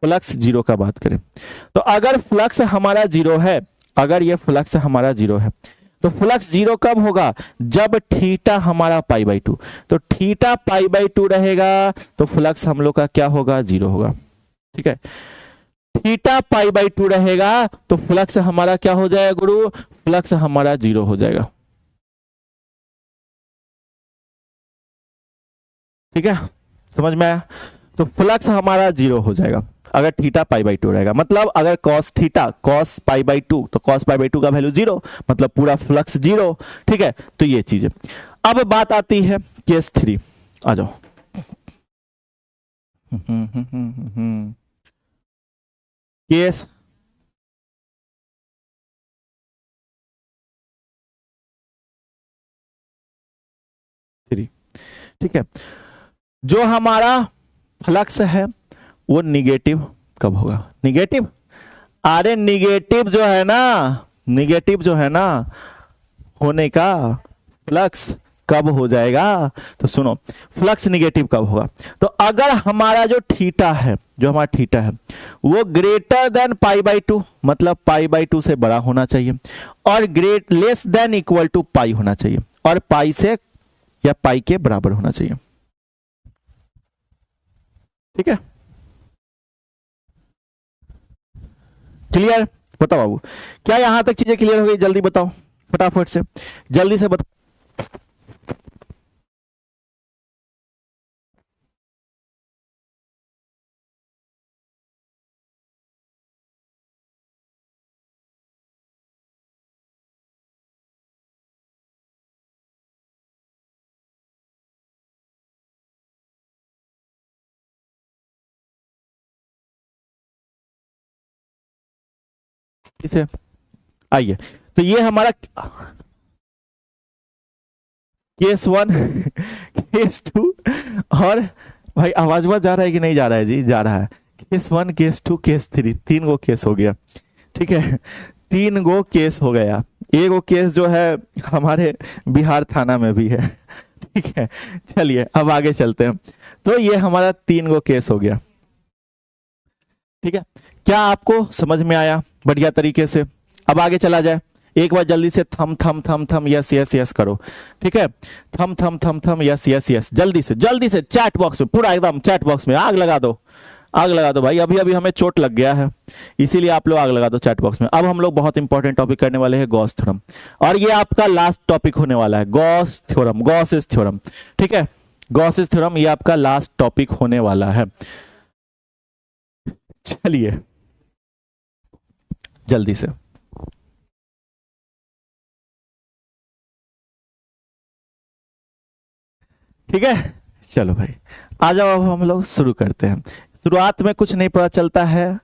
फ्लक्स 0 का बात करें। तो अगर फ्लक्स हमारा 0 है, अगर ये फ्लक्स हमारा 0 है, तो फ्लक्स 0 कब होगा, जब थीटा हमारा पाई बाई 2, तो थीटा पाई बाई 2 रहेगा, तो फ्लक्स हम लोग का क्या होगा, 0 होगा, ठीक है। थीटा पाई बाई 2 रहेगा तो फ्लक्स हमारा क्या हो जाएगा गुरु, फ्लक्स हमारा 0 हो जाएगा, ठीक है, समझ में आया। तो फ्लक्स हमारा 0 हो जाएगा। अगर थीटा पाई बाई 2 रहेगा, मतलब अगर cos theta cos pi by 2 तो कॉस पाई बाई 2 का वैल्यू 0, मतलब पूरा फ्लक्स 0। ठीक है, तो ये चीज है। अब बात आती है केस 3, आ जाओ। केस थ्री, ठीक है, जो हमारा फ्लक्स है वो निगेटिव कब होगा? निगेटिव, अरे निगेटिव जो है ना, निगेटिव जो है ना होने का फ्लक्स कब हो जाएगा? तो सुनो, फ्लक्स निगेटिव कब होगा? तो अगर हमारा जो थीटा है, जो हमारा थीटा है वो ग्रेटर देन पाई बाई 2, मतलब पाई बाई 2 से बड़ा होना चाहिए, और great less than equal to pi होना चाहिए, और पाई से या पाई के बराबर होना चाहिए। ठीक है, क्लियर? बताओ बाबू, क्या यहां तक चीजें क्लियर हो गई? जल्दी बताओ, फटाफट से, जल्दी से बताओ। इसे आइए, तो ये हमारा केस 1 केस 2, और भाई आवाज बहुत जा रहा है कि नहीं जा रहा है? जी जा रहा है। केस 1 केस 2 केस 3, 3 गो केस हो गया। ठीक है, 3 गो केस हो गया। एक गो केस जो है हमारे बिहार थाना में भी है। ठीक है, चलिए अब आगे चलते हैं। तो ये हमारा 3 गो केस हो गया। ठीक है, क्या आपको समझ में आया बढ़िया तरीके से? अब आगे चला जाए, एक बार जल्दी से थम थम थम थम यस यस यस करो। ठीक है, थम थम थम थम यस यस यस, जल्दी से चैट बॉक्स में, पूरा एकदम चैट बॉक्स में आग लगा दो, आग लगा दो भाई। अभी अभी हमें चोट लग गया है, इसीलिए आप लोग आग लगा दो चैट बॉक्स में। अब हम लोग बहुत इंपॉर्टेंट टॉपिक करने वाले हैं, गॉस थ्योरम, और ये आपका लास्ट टॉपिक होने वाला है, गॉस थ्योरम, गॉसिस थ्योरम। ठीक है, गॉसिस थ्योरम ये आपका लास्ट टॉपिक होने वाला है। चलिए जल्दी से, ठीक है, चलो भाई आ जाओ। अब हम लोग शुरू करते हैं। शुरुआत में कुछ नहीं पता चलता है,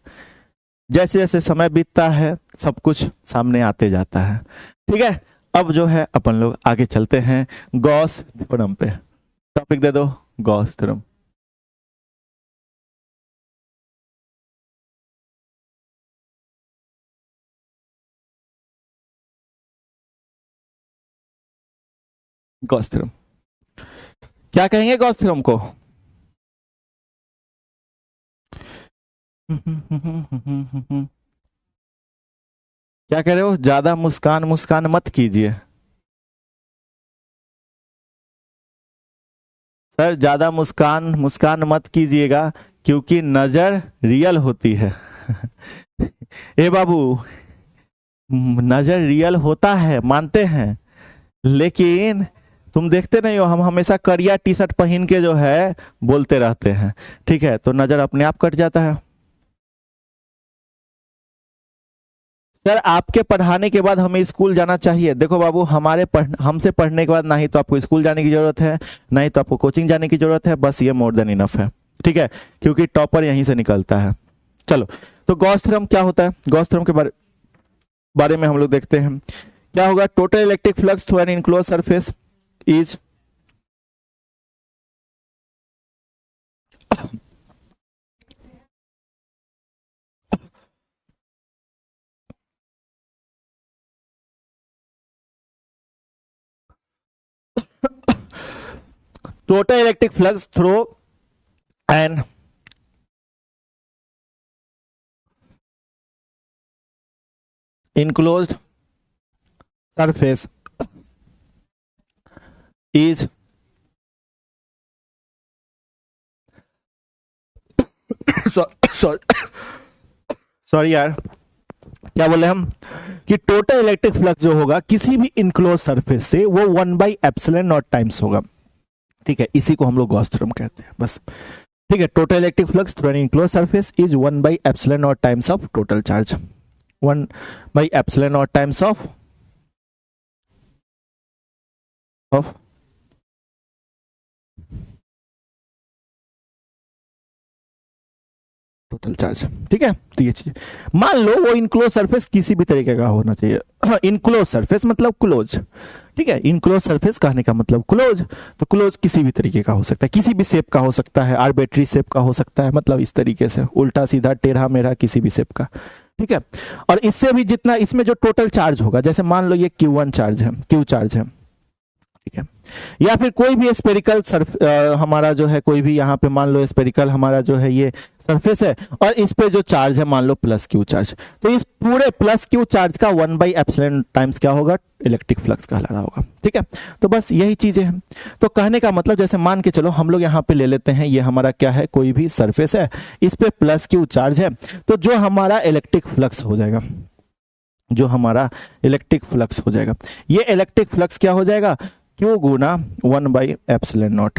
जैसे जैसे समय बीतता है सब कुछ सामने आते जाता है। ठीक है, अब जो है अपन लोग आगे चलते हैं गॉस थ्योरम पे। टॉपिक दे दो, गॉस थ्योरम। गॉस थ्योरम क्या कहेंगे गॉस थ्योरम को? क्या कह रहे हो? ज्यादा मुस्कान मुस्कान मत कीजिए सर, ज्यादा मुस्कान मुस्कान मत कीजिएगा, क्योंकि नजर रियल होती है। ए बाबू, नजर रियल होता है मानते हैं, लेकिन तुम देखते नहीं हो, हम हमेशा करिया टी शर्ट पहन के जो है बोलते रहते हैं। ठीक है, तो नजर अपने आप कट जाता है। सर आपके पढ़ाने के बाद हमें स्कूल जाना चाहिए। देखो बाबू, हमसे पढ़ने के बाद ना ही तो आपको स्कूल जाने की जरूरत है, ना ही तो आपको कोचिंग जाने की जरूरत है, बस ये मोर देन इनफ है। ठीक है, क्योंकि टॉपर यहीं से निकलता है। चलो, तो गॉस थ्योरम क्या होता है? गॉस थ्योरम के बारे में हम लोग देखते हैं। क्या होगा? Total electric flux through an enclosed surface is total electric flux through an enclosed surface is sorry यार, क्या बोले हम कि टोटल इलेक्ट्रिक फ्लक्स जो होगा किसी भी इनक्लोज सरफेस से वो 1/ε0 टाइम्स होगा। ठीक है, इसी को हम लोग गॉस थ्योरम कहते हैं। बस ठीक है, total electric flux through an enclosed surface is 1/ε0 times of total charge, 1/ε0 times of total charge. ठीक है, तो ये चीज मान लो वो इनक्लोज सरफेस किसी भी तरीके का होना चाहिए। इनक्लोज सरफेस मतलब क्लोज, ठीक है, इनक्लोज सरफेस कहने का मतलब क्लोज, तो क्लोज किसी भी तरीके का हो सकता है, किसी भी शेप का हो सकता है, आर्बिट्री शेप का हो सकता है, मतलब इस तरीके से उल्टा सीधा टेढ़ा मेढ़ा किसी भी शेप का। ठीक है, और इससे भी जितना इसमें जो टोटल चार्ज होगा, जैसे मान लो ये Q1 चार्ज है, Q चार्ज है, ठीक है, या फिर कोई भी स्पेरिकल हमारा जो है, कोई भी यहाँ पे मान लो स्पेरिकल हमारा जो है ये सरफेस है, और इस पे जो चार्ज है मान लो +Q चार्ज, तो इस पूरे +Q चार्ज का 1/ε टाइम्स क्या होगा, इलेक्ट्रिक फ्लक्स कहला रहा होगा। ठीक है, तो बस यही चीजें हैं। तो कहने का मतलब जैसे मान के चलो हम लोग यहाँ पे ले लेते हैं, ये हमारा क्या है, कोई भी सरफेस है, इस पे +Q चार्ज है, तो जो हमारा इलेक्ट्रिक फ्लक्स हो जाएगा, जो हमारा इलेक्ट्रिक फ्लक्स हो जाएगा, ये इलेक्ट्रिक फ्लक्स क्या हो जाएगा, Q गुना 1/ε0।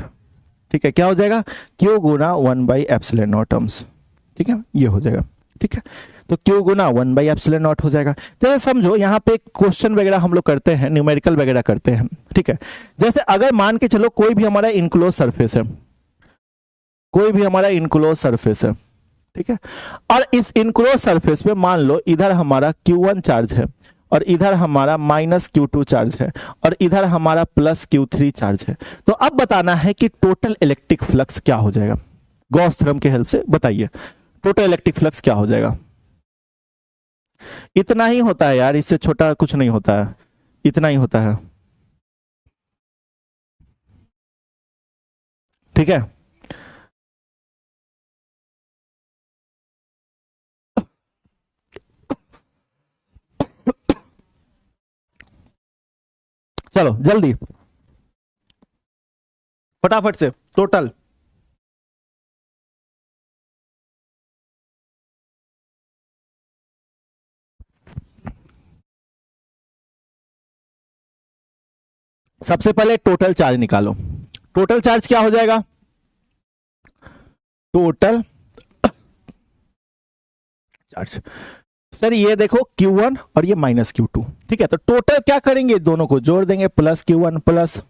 ठीक है, क्या हो जाएगा, Q गुना 1/ε0 टर्म्स। ठीक है, ये हो जाएगा। ठीक है, तो Q गुना 1/ε0 हो जाएगा। जैसे समझो यहाँ पे क्वेश्चन वगैरह हम लोग करते हैं, न्यूमेरिकल वगैरह करते हैं। ठीक है, जैसे अगर मान के चलो कोई भी हमारा इनक्लोज सरफेस है, कोई भी हमारा इनक्लोज सरफेस है, ठीक है, और इस इनक्लोज सरफेस पे मान लो इधर हमारा Q1 चार्ज है, और इधर हमारा -Q2 चार्ज है, और इधर हमारा +Q3 चार्ज है। तो अब बताना है कि टोटल इलेक्ट्रिक फ्लक्स क्या हो जाएगा, गॉस थ्योरम के हेल्प से बताइए, टोटल इलेक्ट्रिक फ्लक्स क्या हो जाएगा। इतना ही होता है यार, इससे छोटा कुछ नहीं होता है, इतना ही होता है। ठीक है, चलो जल्दी फटाफट से टोटल। सबसे पहले टोटल चार्ज निकालो, टोटल चार्ज क्या हो जाएगा, टोटल चार्ज, सर ये देखो Q1 और ये -Q2। ठीक है, तो टोटल क्या करेंगे, दोनों को जोड़ देंगे, +Q1 प्लस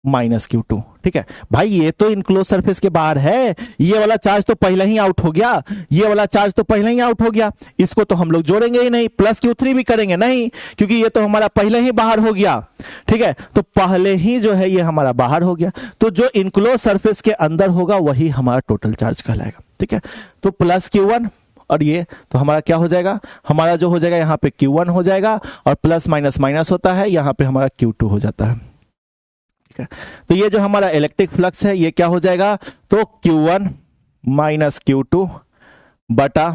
-Q2। ठीक है भाई, ये तो इनक्लोज सरफेस के बाहर है, ये वाला चार्ज तो पहले ही आउट हो गया, ये वाला चार्ज तो पहले ही आउट हो गया, इसको तो हम लोग जोड़ेंगे ही नहीं, +Q3 भी करेंगे नहीं, क्योंकि ये तो हमारा पहले ही बाहर हो गया। ठीक है, तो पहले ही जो है ये हमारा बाहर हो गया, तो जो इनक्लोज सरफेस के अंदर होगा वही हमारा टोटल चार्ज कहलाएगा। ठीक है, तो +Q1 और ये तो हमारा क्या हो जाएगा, हमारा जो हो जाएगा यहाँ पे Q1 हो जाएगा, और प्लस माइनस माइनस होता है, यहाँ पे हमारा Q2 हो जाता है। ठीक है, तो ये जो हमारा इलेक्ट्रिक फ्लक्स है ये क्या हो जाएगा, तो Q1 माइनस Q2 बटा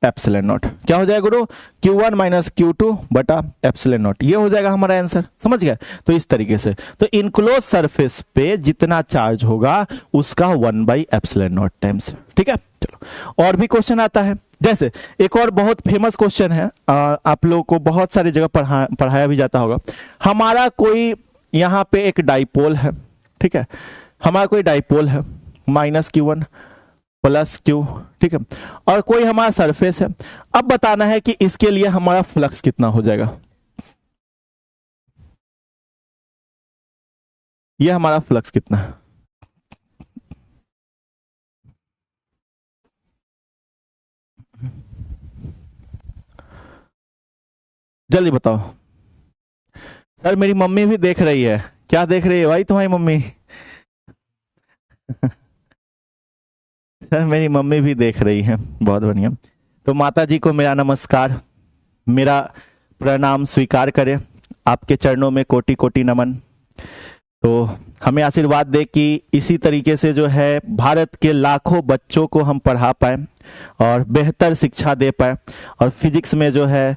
एप्सिलॉन नॉट, क्या हो जाएगा गुरु, Q1 माइनस Q2 बटा एप्सिलॉन नॉट, ये हो जाएगा हमारा आंसर। समझ गए, तो इस तरीके से तो इनक्लोज सरफेस पे जितना चार्ज होगा उसका 1/ε0 टाइम्स। ठीक है, चलो और भी क्वेश्चन आता है, जैसे एक और बहुत फेमस क्वेश्चन है, आप लोगों को बहुत सारी जगह पढ़ाया भी जाता होगा। हमारा कोई यहाँ पे एक डाइपोल है, ठीक है, हमारा कोई डाइपोल है -Q1 प्लस Q, ठीक है, और कोई हमारा सरफेस है। अब बताना है कि इसके लिए हमारा फ्लक्स कितना हो जाएगा, ये हमारा फ्लक्स कितना है, जल्दी बताओ। सर मेरी मम्मी भी देख रही है, क्या देख रही है भाई तुम्हारी मम्मी सर मेरी मम्मी भी देख रही है, बहुत बढ़िया। तो माता जी को मेरा नमस्कार, मेरा प्रणाम स्वीकार करें, आपके चरणों में कोटि कोटि नमन। तो हमें आशीर्वाद दे कि इसी तरीके से जो है भारत के लाखों बच्चों को हम पढ़ा पाए और बेहतर शिक्षा दे पाए, और फिजिक्स में जो है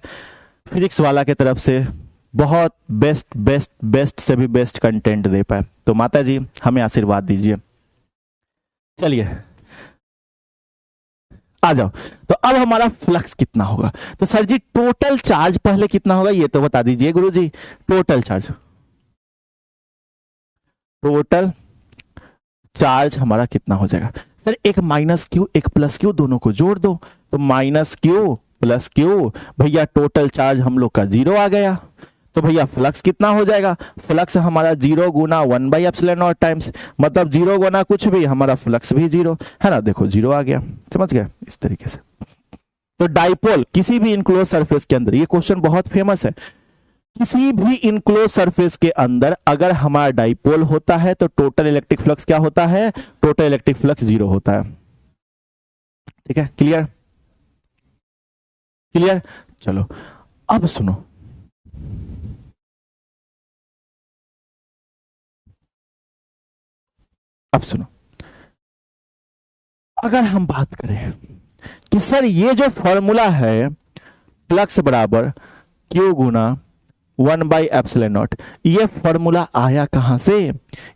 फिजिक्स वाला के तरफ से बहुत बेस्ट बेस्ट बेस्ट से भी बेस्ट कंटेंट दे पाए। तो माता जी हमें आशीर्वाद दीजिए। चलिए आ जाओ, तो अब हमारा फ्लक्स कितना होगा, तो सर जी टोटल चार्ज पहले कितना होगा ये तो बता दीजिए गुरुजी। टोटल चार्ज, टोटल चार्ज हमारा कितना हो जाएगा। सर एक माइनस क्यू एक प्लस क्यू दोनों को जोड़ दो, तो माइनस क्यू प्लस क्यू, भैया टोटल चार्ज हम लोग का 0 आ गया। तो भैया फ्लक्स कितना हो जाएगा, फ्लक्स हमारा 0 गुना 1/ε0 टाइम्स, मतलब 0 गुना कुछ भी हमारा फ्लक्स भी 0 है ना। देखो 0 आ गया, समझ गए इस तरीके से। तो डाइपोल किसी भी इनक्लोज सरफेस के अंदर, ये क्वेश्चन बहुत फेमस है, किसी भी इनक्लोज सरफेस के अंदर अगर हमारा डाइपोल होता है तो टोटल इलेक्ट्रिक फ्लक्स क्या होता है, टोटल इलेक्ट्रिक फ्लक्स 0 होता है। ठीक है, क्लियर क्लियर। चलो अब सुनो, अब सुनो, अगर हम बात करें कि सर ये जो फॉर्मूला है फ्लक्स बराबर क्यू गुना 1/ε0, ये फॉर्मूला आया कहां से,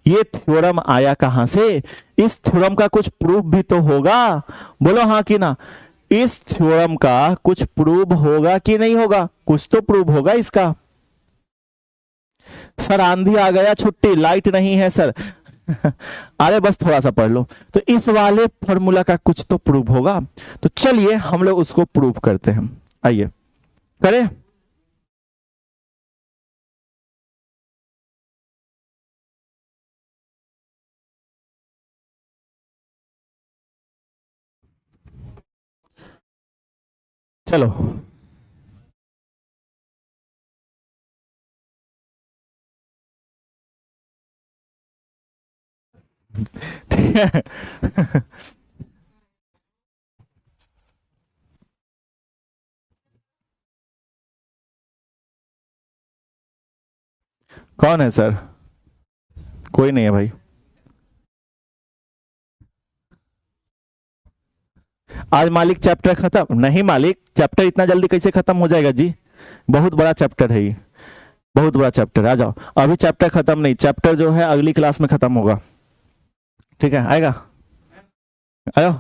ये थ्योरम आया कहां से, इस थ्योरम का कुछ प्रूफ भी तो होगा, बोलो हाँ कि ना। इस थ्योरम का कुछ प्रूफ होगा कि नहीं होगा, कुछ तो प्रूफ होगा इसका। सर आंधी आ गया, छुट्टी, लाइट नहीं है सर अरे बस थोड़ा सा पढ़ लो, तो इस वाले फॉर्मूला का कुछ तो प्रूफ होगा। तो चलिए हम लोग उसको प्रूफ करते हैं, आइए करें। चलो ठीक है कौन है सर, कोई नहीं है भाई। आज मालिक चैप्टर खत्म नहीं, मालिक चैप्टर इतना जल्दी कैसे खत्म हो जाएगा जी, बहुत बड़ा चैप्टर है ये, बहुत बड़ा चैप्टर। आ जाओ, अभी चैप्टर खत्म नहीं, चैप्टर जो है अगली क्लास में खत्म होगा। ठीक है, आएगा, आयो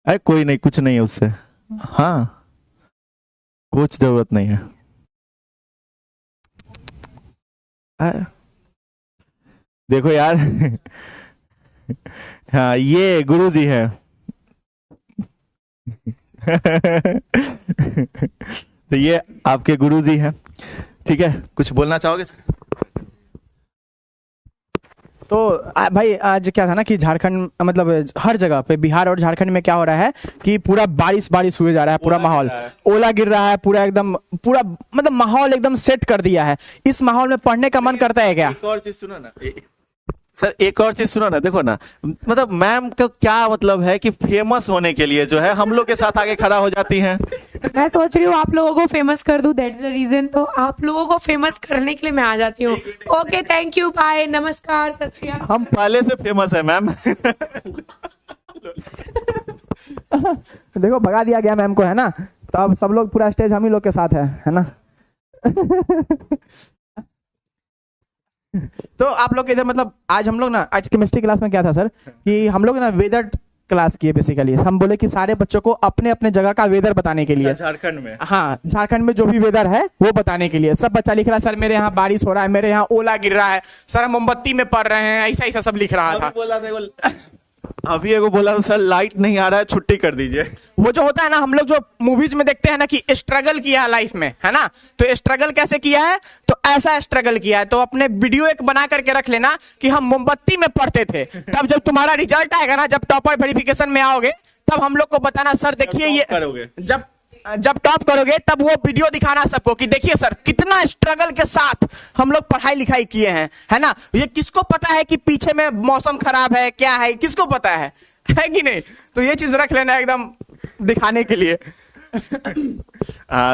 अरे कोई नहीं, कुछ नहीं है उससे, हाँ कुछ जरूरत नहीं है। देखो यार हाँ ये गुरुजी है तो ये आपके गुरुजी हैं, ठीक है। कुछ बोलना चाहोगे सर? तो भाई आज क्या था ना कि झारखंड मतलब हर जगह पे बिहार और झारखंड में क्या हो रहा है कि पूरा बारिश बारिश हुए जा रहा है, पूरा माहौल ओला गिर रहा है, पूरा एकदम पूरा मतलब माहौल एकदम सेट कर दिया है। इस माहौल में पढ़ने का मन करता है क्या? एक और चीज सुनो ना सर, एक और चीज सुनो ना, देखो ना, मतलब मैम का क्या मतलब है कि फेमस होने के लिए जो है हम लोग के साथ आगे खड़ा हो जाती हैं। मैं सोच रही हूँ आप लोगों को फेमस कर दूं, दैट इज द रीजन। तो आप लोगों को फेमस करने के लिए मैं आ जाती हूँ। ओके, थैंक यू, बाय, नमस्कार, सत श्री अकाल। हम पहले से फेमस है मैम देखो भगा दिया गया मैम को, है ना। तो अब सब लोग पूरा स्टेज हम ही लोग के साथ है ना तो आप लोग इधर मतलब आज हम लोग ना आज केमिस्ट्री क्लास में क्या था सर कि हम लोग ना वेदर क्लास किए बेसिकली। हम बोले कि सारे बच्चों को अपने अपने जगह का वेदर बताने के लिए, झारखंड में, हाँ झारखंड में जो भी वेदर है वो बताने के लिए। सब बच्चा लिख रहा है सर मेरे यहाँ बारिश हो रहा है, मेरे यहाँ ओला गिर रहा है, सर हम मोमबत्ती में पढ़ रहे हैं, ऐसा ऐसा सब लिख रहा था। अभी एगो बोला सर लाइट नहीं आ रहा है, छुट्टी कर दीजिए। वो जो होता है ना हम लोग जो मूवीज में देखते हैं ना कि स्ट्रगल किया है लाइफ में, है ना। तो स्ट्रगल कैसे किया है, तो ऐसा स्ट्रगल किया है। तो अपने वीडियो एक बना करके रख लेना कि हम मोमबत्ती में पढ़ते थे। तब जब तुम्हारा रिजल्ट आएगा ना, जब टॉपर वेरिफिकेशन में आओगे, तब हम लोग को बताना सर देखिए ये जब टॉप करोगे तब वो वीडियो दिखाना सबको कि देखिए सर कितना स्ट्रगल के साथ हम लोग पढ़ाई लिखाई किए हैं, है ना। ये किसको पता है कि पीछे में मौसम खराब है, क्या है, किसको पता है कि नहीं। तो ये चीज रख लेना एकदम दिखाने के लिए।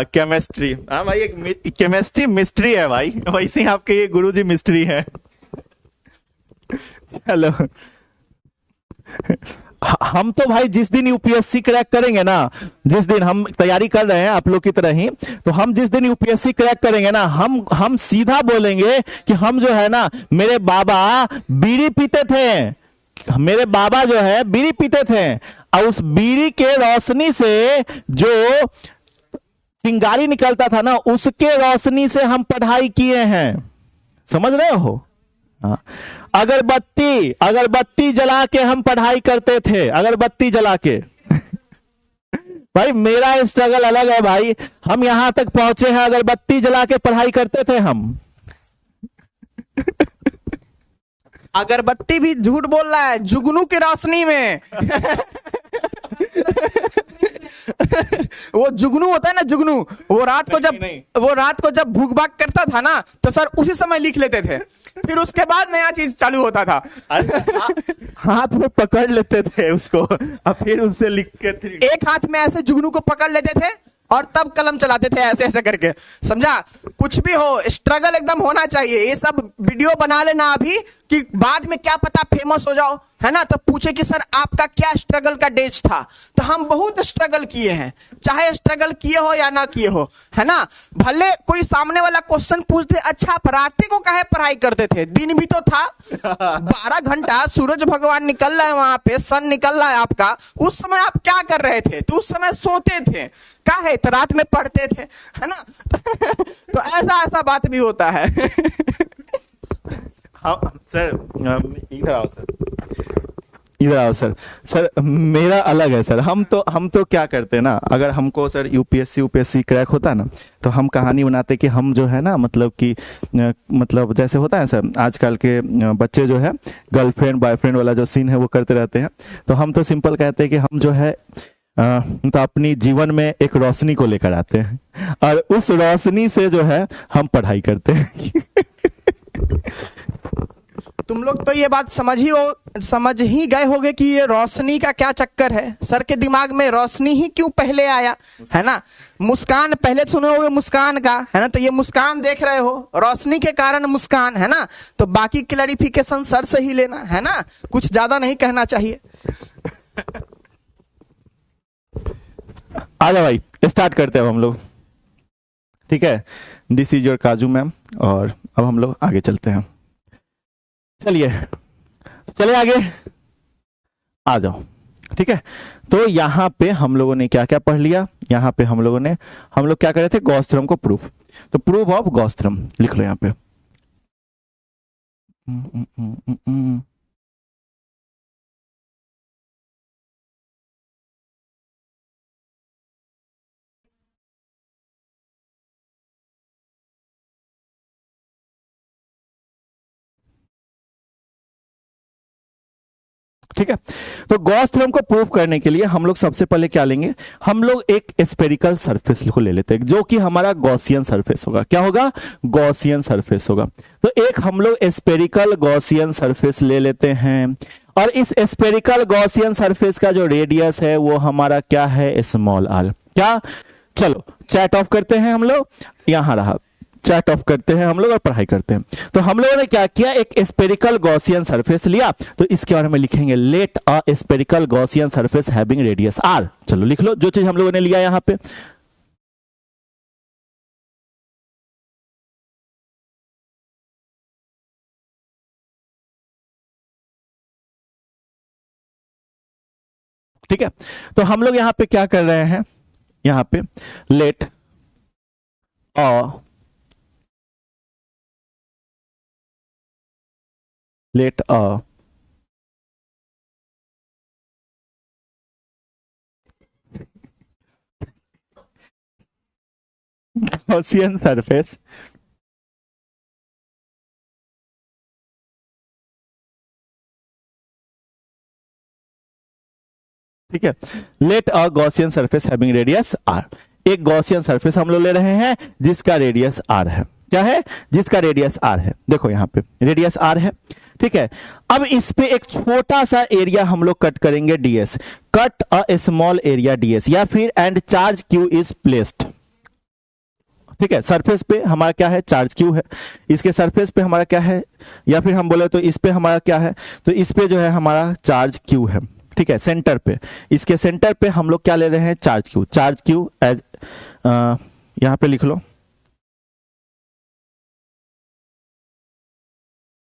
केमिस्ट्री, हाँ भाई, एक केमिस्ट्री मिस्ट्री है भाई, वैसे ही आपके ये गुरुजी मिस्ट्री है। हेलो हम तो भाई जिस दिन यूपीएससी क्रैक करेंगे ना, जिस दिन हम तैयारी कर रहे हैं आप लोग की तरह ही, तो हम जिस दिन यूपीएससी क्रैक करेंगे ना, हम सीधा बोलेंगे कि हम जो है ना, मेरे बाबा बीड़ी पीते थे, मेरे बाबा जो है बीड़ी पीते थे, और उस बीड़ी के रोशनी से जो चिंगारी निकलता था ना, उसके रोशनी से हम पढ़ाई किए हैं, समझ रहे हो। हाँ, अगरबत्ती, अगरबत्ती जला के हम पढ़ाई करते थे, अगरबत्ती जला के। भाई मेरा स्ट्रगल अलग है भाई, हम यहां तक पहुंचे हैं, अगरबत्ती जला के पढ़ाई करते थे हम। अगरबत्ती भी झूठ बोल रहा है, जुगनू की रोशनी में। वो जुगनू होता है ना, जुगनू, वो रात को जब भूख भाग करता था ना, तो सर उसी समय लिख लेते थे, फिर उसके बाद नया चीज चालू होता था। हाथ में पकड़ लेते थे उसको और फिर उससे लिख के एक हाथ में ऐसे जुगनू को पकड़ लेते थे और तब कलम चलाते थे ऐसे ऐसे करके, समझा। कुछ भी हो, स्ट्रगल एकदम होना चाहिए। ये सब वीडियो बना लेना अभी कि बाद में क्या पता फेमस हो जाओ, है ना, तो पूछे कि सर आपका क्या स्ट्रगल का डेज था। तो हम बहुत स्ट्रगल किए हैं, चाहे स्ट्रगल किए हो या ना किए हो, है ना। भले कोई सामने वाला क्वेश्चन पूछ दे, अच्छा आप रात को काहे पढ़ाई करते थे, दिन भी तो था। 12 घंटा सूरज भगवान निकल रहा है, वहां पे सन निकल रहा है आपका, उस समय आप क्या कर रहे थे? तो उस समय सोते थे, क्या है, तो रात में पढ़ते थे, है ना। तो ऐसा बात भी होता है। हाँ सर, इधर आओ सर, इधर आओ सर। सर मेरा अलग है सर, हम तो क्या करते हैं ना, अगर हमको सर यूपीएससी क्रैक होता है ना, तो हम कहानी बनाते कि हम जो है ना, मतलब कि मतलब जैसे होता है सर, आजकल के बच्चे जो है गर्लफ्रेंड बॉयफ्रेंड वाला जो सीन है वो करते रहते हैं। तो हम तो सिंपल कहते हैं कि हम जो है तो अपनी जीवन में एक रोशनी को लेकर आते हैं और उस रोशनी से जो है हम पढ़ाई करते हैं। तुम लोग तो ये बात समझ ही गए होगे कि ये रोशनी का क्या चक्कर है। सर के दिमाग में रोशनी ही क्यों पहले आया, है ना। मुस्कान पहले सुने होगे मुस्कान का, है ना, तो ये मुस्कान देख रहे हो, रोशनी के कारण मुस्कान, है ना। तो बाकी क्लैरिफिकेशन सर से ही लेना, है ना, कुछ ज्यादा नहीं कहना चाहिए। आजा भाई, स्टार्ट करते हैं हम लोग, ठीक है। दिस इज योर काजू मैम, और अब हम लोग आगे चलते हैं। चलिए आगे आ जाओ, ठीक है। तो यहाँ पे हम लोगों ने क्या क्या पढ़ लिया, यहाँ पे हम लोग क्या कर रहे थे, गॉस थ्योरम को प्रूफ। तो प्रूफ ऑफ गॉस थ्योरम लिख लो यहाँ पे। ठीक है। तो गॉस थ्योरम को प्रूव करने के लिए हम लोग सबसे पहले क्या लेंगे, हम लोग एक स्फेरिकल सरफेस को ले लेते हैं जो कि हमारा गॉसियन सरफेस होगा। क्या होगा, गॉसियन सरफेस होगा। तो एक हम लोग स्फेरिकल गॉसियन सरफेस ले लेते हैं और इस स्फेरिकल गॉसियन सरफेस का जो रेडियस है वो हमारा क्या है, स्मॉल आर। क्या, चलो चैट ऑफ करते हैं हम लोग, यहां रहा, चैट ऑफ करते हैं हम लोग और पढ़ाई करते हैं। तो हम लोगों ने क्या किया, एक स्फेरिकल गॉसियन सरफेस लिया, तो इसके बारे में लिखेंगे let a spherical Gaussian surface having radius R. चलो लिख लो जो चीज हम लोगों ने लिया यहां पे। ठीक है। तो हम लोग यहां पे क्या कर रहे हैं, यहां पे लेट अ गॉसियन सरफेस ठीक है, let a Gaussian surface having radius R. एक गॉसियन सरफेस हम लोग ले रहे हैं जिसका रेडियस आर है। क्या है, जिसका रेडियस आर है। देखो यहां पे रेडियस आर है, ठीक है। अब इस पे एक छोटा सा एरिया हम लोग कट करेंगे, DS, cut a small area DS, या फिर and charge Q is placed. ठीक है, सरफेस पे हमारा क्या है, चार्ज क्यू है, इसके सरफेस पे हमारा क्या है, या फिर हम बोले तो इस पे हमारा क्या है, तो इस पे जो है हमारा चार्ज क्यू है। ठीक है, सेंटर पे, इसके सेंटर पे हम लोग क्या ले रहे हैं, charge Q. Charge Q as यहां पे लिख लो,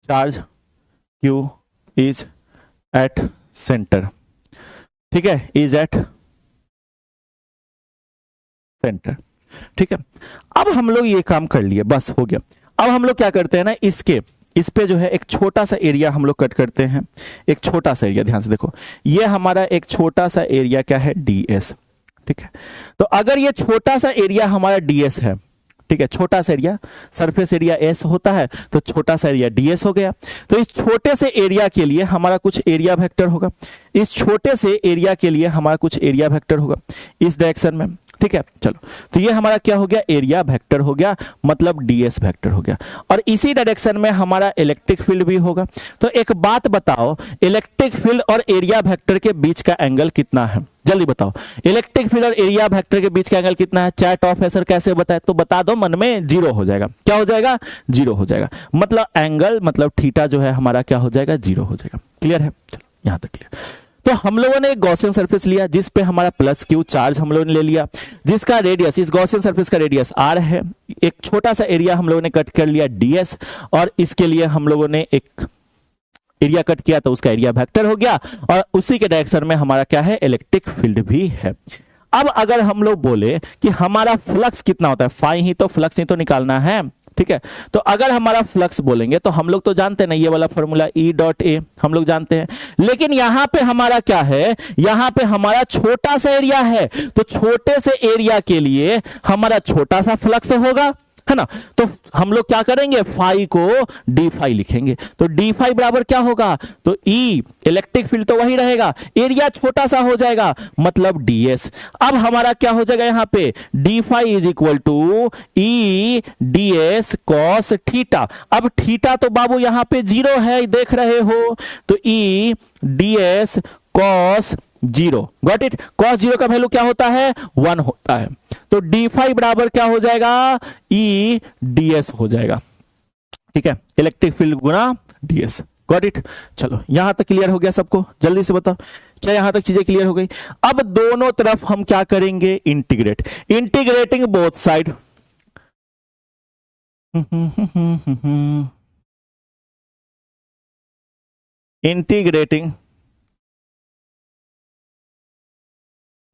charge Q is at centre. ठीक है, इज एट सेंटर। ठीक है, अब हम लोग ये काम कर लिए, बस हो गया। अब हम लोग क्या करते हैं ना, इसके इस पे जो है एक छोटा सा एरिया हम लोग कट करते हैं, एक छोटा सा एरिया, ध्यान से देखो, ये हमारा एक छोटा सा एरिया क्या है, ds, ठीक है। तो अगर ये छोटा सा एरिया हमारा ds है, ठीक है, छोटा सा एरिया, सरफेस एरिया s होता है, तो छोटा सा एरिया ds हो गया। तो इस छोटे से एरिया के लिए हमारा कुछ एरिया वेक्टर होगा, इस छोटे से एरिया के लिए हमारा कुछ एरिया वेक्टर होगा इस डायरेक्शन में, ठीक है। चलो, तो ये हमारा क्या हो गया, एरिया वेक्टर हो गया, मतलब ds वेक्टर हो गया। और इसी डायरेक्शन में हमारा इलेक्ट्रिक फील्ड भी होगा। तो एक बात बताओ, इलेक्ट्रिक फील्ड और एरिया वेक्टर के बीच का एंगल कितना है, जल्दी बताओ। इलेक्ट्रिक फील्ड और एरिया वेक्टर के बीच का एंगल कितना है, चैट ऑफ है सर कैसे बताए, तो बता दो, मन में जीरो हो जाएगा। क्या हो जाएगा, जीरो हो जाएगा। मतलब एंगल, मतलब थीटा जो है हमारा क्या हो जाएगा, जीरो हो जाएगा। क्लियर है, चलो यहां तक क्लियर। तो हम लोगों ने एक गॉसियन सरफेस लिया जिस पे हमारा प्लस क्यू चार्ज हम लोगों ने ले लिया, जिसका रेडियस, इस गॉसियन सरफेस का रेडियस r है। एक छोटा सा एरिया हम लोगों ने कट कर लिया ds, और इसके लिए हम लोगों ने एक एरिया कट किया, तो उसका एरिया वेक्टर हो गया, और उसी के डायरेक्शन में हमारा क्या है, इलेक्ट्रिक फील्ड भी है। अब अगर हम लोग बोले कि हमारा फ्लक्स कितना होता है, फाई ही तो फ्लक्स ही तो निकालना है, ठीक है। तो अगर हमारा फ्लक्स बोलेंगे तो हम लोग तो जानते हैं ना, ये वाला फॉर्मूला E.A हम लोग जानते हैं, लेकिन यहां पे हमारा क्या है, यहां पे हमारा छोटा सा एरिया है, तो छोटे से एरिया के लिए हमारा छोटा सा फ्लक्स होगा, है ना। तो हम लोग क्या करेंगे, फाई को डी फाई लिखेंगे, तो डी फाई बराबर क्या होगा, तो ई, इलेक्ट्रिक फील्ड तो वही रहेगा, एरिया छोटा सा हो जाएगा, मतलब ds। अब हमारा क्या हो जाएगा यहाँ पे, D phi is equal to E ds cos theta. अब थीटा तो बाबू यहाँ पे जीरो है, देख रहे हो, तो ई ds cos zero, got it. Cos zero का वैल्यू क्या होता है, 1 होता है, तो डी फाई बराबर क्या हो जाएगा, ई ds हो जाएगा, ठीक है, electric field Guna ds, got it. चलो यहां तक क्लियर हो गया सबको, जल्दी से बताओ, क्या यहां तक चीजें क्लियर हो गई। अब दोनों तरफ हम क्या करेंगे, integrate, integrating both side, integrating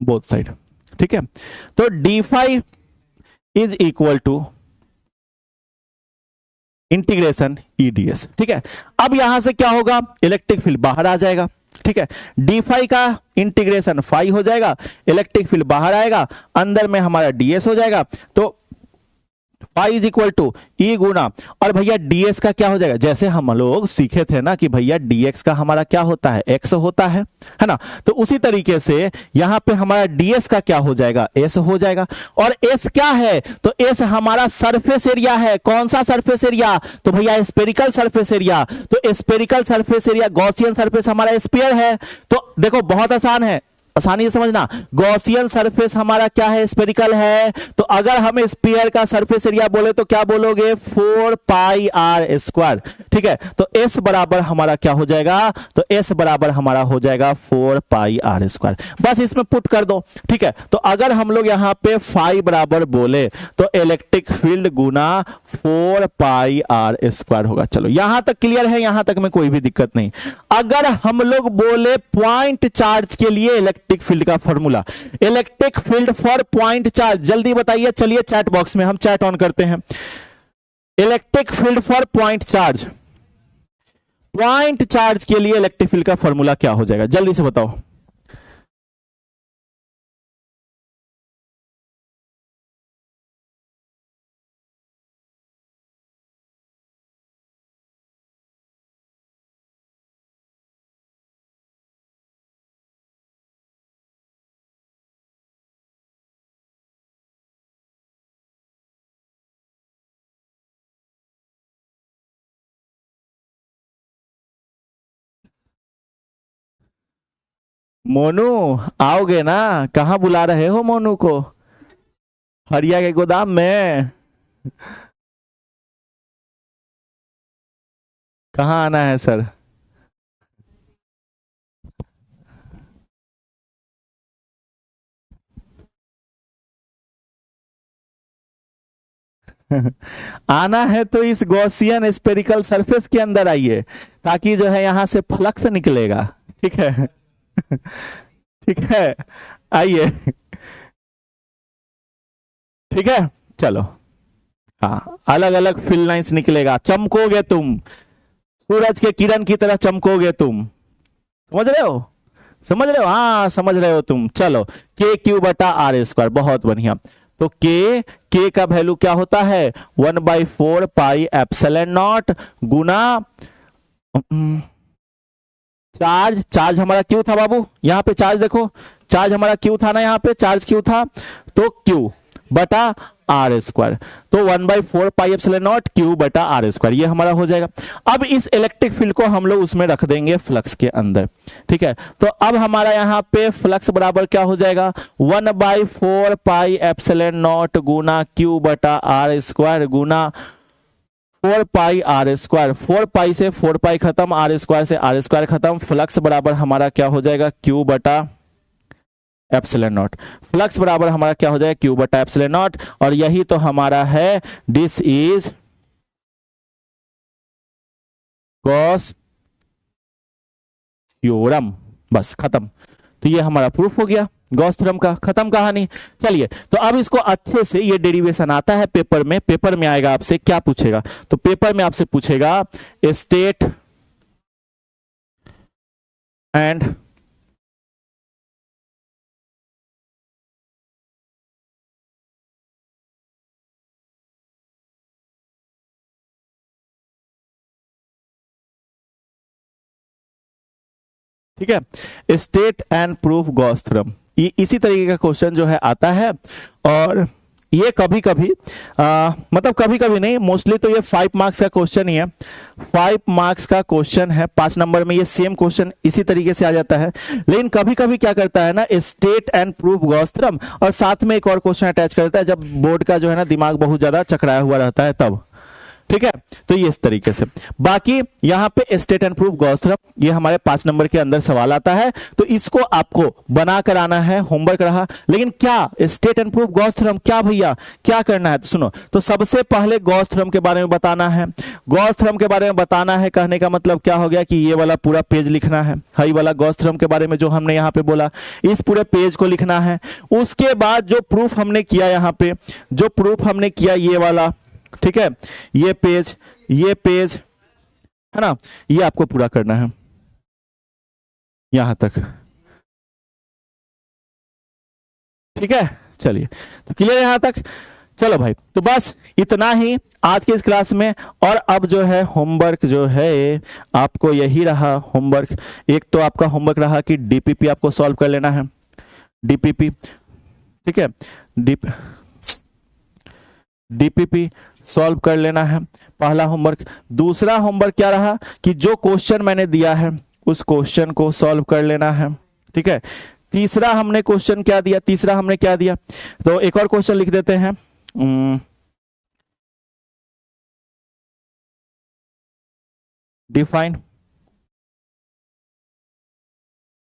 both side, ठीक है। तो D phi is equal to integration eds, ठीक है। अब यहां से क्या होगा, इलेक्ट्रिक फील्ड बाहर आ जाएगा, ठीक है। डी फाई का इंटीग्रेशन फाई हो जाएगा, इलेक्ट्रिक फील्ड बाहर आएगा, अंदर में हमारा ds हो जाएगा, तो फाई इज इक्वल टू ई गुना, और भैया ds का क्या हो जाएगा, जैसे हम लोग सीखे थे ना कि भैया dx का हमारा क्या होता है, x होता है ना। तो उसी तरीके से यहां पे हमारा ds का क्या हो जाएगा, s हो जाएगा। और s क्या है, तो s हमारा सरफेस एरिया है। कौन सा सरफेस एरिया, तो भैया स्पेरिकल सरफेस एरिया। तो spherical surface area, Gaussian surface हमारा स्फीयर है। तो देखो बहुत आसान है, आसानी से समझना, गॉसियन सरफेस हमारा क्या है, स्पेरिकल है। तो अगर हम स्फीयर का सरफेस एरिया बोले तो क्या बोलोगे, 4 पाई r स्क्वायर, ठीक है। तो s बराबर हमारा क्या हो जाएगा, तो s बराबर हमारा हो जाएगा 4 पाई r स्क्वायर, बस इसमें पुट कर दो, ठीक है। तो अगर हम लोग यहां पे फाई बराबर बोले तो इलेक्ट्रिक फील्ड गुना 4 पाई r स्क्वायर होगा। चलो यहां तक क्लियर है, यहां तक में कोई भी दिक्कत नहीं। अगर हम लोग बोले पॉइंट चार्ज के लिए इलेक्ट्रिक फील्ड का formula, electric field for point charge, जल्दी बताइए, चलिए चैट बॉक्स में हम चैट ऑन करते हैं। Electric field for point charge, point charge के लिए इलेक्ट्रिक फील्ड का फॉर्मूला क्या हो जाएगा, जल्दी से बताओ। मोनू आओगे ना, कहां बुला रहे हो मोनू को, हरिया के गोदाम में, कहां आना है सर। आना है तो इस गॉसियन स्पेरिकल सरफेस के अंदर आइए, ताकि जो है यहां से फ्लक्स निकलेगा, ठीक है। ठीक है, आइए, ठीक है। चलो हाँ, अलग अलग फील्ड लाइंस निकलेगा, चमकोगे तुम, सूरज के किरण की तरह चमकोगे तुम। समझ रहे हो, समझ रहे हो, हाँ समझ रहे हो तुम। चलो के क्यू बटा आर स्क्वायर, बहुत बढ़िया। तो के का वैल्यू क्या होता है 1/4 पाई एप्सिलॉन नॉट गुना चार्ज हमारा क्यू था बाबू, यहाँ पे चार्ज देखो, चार्ज हमारा क्यू था ना, यहाँ पे चार्ज क्यू था, तो क्यू बटा आर स्क्वायर, तो 1/4 पाई एप्सिलॉन नॉट क्यू बटा आर स्क्वायर, ये हमारा हो जाएगा। अब इस इलेक्ट्रिक फील्ड को हम लोग उसमें रख देंगे फ्लक्स के अंदर, ठीक है। तो अब हमारा यहाँ पे फ्लक्स बराबर क्या हो जाएगा 1/4 पाई एप्सिलॉन नॉट गुना क्यू बटा आर स्क्वायर गुना 4 पाई आर स्क्वायर, 4 पाई से 4 पाई खत्म, आर स्क्वायर से आर स्क्वायर खत्म, फ्लक्स बराबर हमारा क्या हो जाएगा क्यू बटा एप्सिलॉन नॉट, फ्लक्स बराबर हमारा क्या हो जाएगा क्यू बटा एप्सिलॉन नॉट। और यही तो हमारा है दिस इज गॉस थ्योरम, बस खत्म। तो ये हमारा प्रूफ हो गया गॉस थ्योरम का, खत्म कहानी। चलिए तो अब इसको अच्छे से, ये डेरिवेशन आता है पेपर में आएगा आपसे क्या पूछेगा, तो पेपर में आपसे पूछेगा स्टेट एंड ठीक है, state and proof Gauss theorem, इसी तरीके का क्वेश्चन जो है आता है। और ये कभी कभी मतलब कभी कभी नहीं, मोस्टली तो ये 5 मार्क्स का क्वेश्चन ही है, 5 मार्क्स का क्वेश्चन है, 5 नंबर में ये सेम क्वेश्चन इसी तरीके से आ जाता है। लेकिन कभी कभी क्या करता है ना, state and proof Gauss theorem और साथ में एक और क्वेश्चन अटैच करता है जब बोर्ड का जो है ना दिमाग बहुत ज्यादा चकराया हुआ रहता है तब, ठीक है। तो ये इस तरीके से, बाकी यहाँ पे state and proof Gauss theorem ये हमारे 5 नंबर के अंदर सवाल आता है, तो इसको आपको बना कर आना है, होमवर्क रहा। लेकिन क्या state and proof Gauss theorem क्या भैया क्या करना है, तो सुनो, तो सबसे पहले गॉस थ्योरम के बारे में बताना है। गॉस थ्योरम के बारे में बताना है कहने का मतलब क्या हो गया कि ये वाला पूरा पेज लिखना है, हाई वाला गॉस थ्योरम के बारे में जो हमने यहाँ पे बोला, इस पूरे पेज को लिखना है। उसके बाद जो प्रूफ हमने किया, यहाँ पे जो प्रूफ हमने किया ये वाला, ठीक है, ये पेज है ना, ये आपको पूरा करना है यहां तक, ठीक है। चलिए तो क्लियर है यहां तक, चलो भाई, तो बस इतना ही आज के इस क्लास में। और अब जो है होमवर्क जो है आपको यही रहा होमवर्क, एक तो आपका होमवर्क रहा कि डीपीपी आपको सॉल्व कर लेना है, डीपीपी, ठीक है, डीपीपी सॉल्व कर लेना है, पहला होमवर्क। दूसरा होमवर्क क्या रहा कि जो क्वेश्चन मैंने दिया है उस क्वेश्चन को सॉल्व कर लेना है, ठीक है। तीसरा हमने क्वेश्चन क्या दिया, तीसरा हमने क्या दिया, तो एक और क्वेश्चन लिख देते हैं, डिफाइन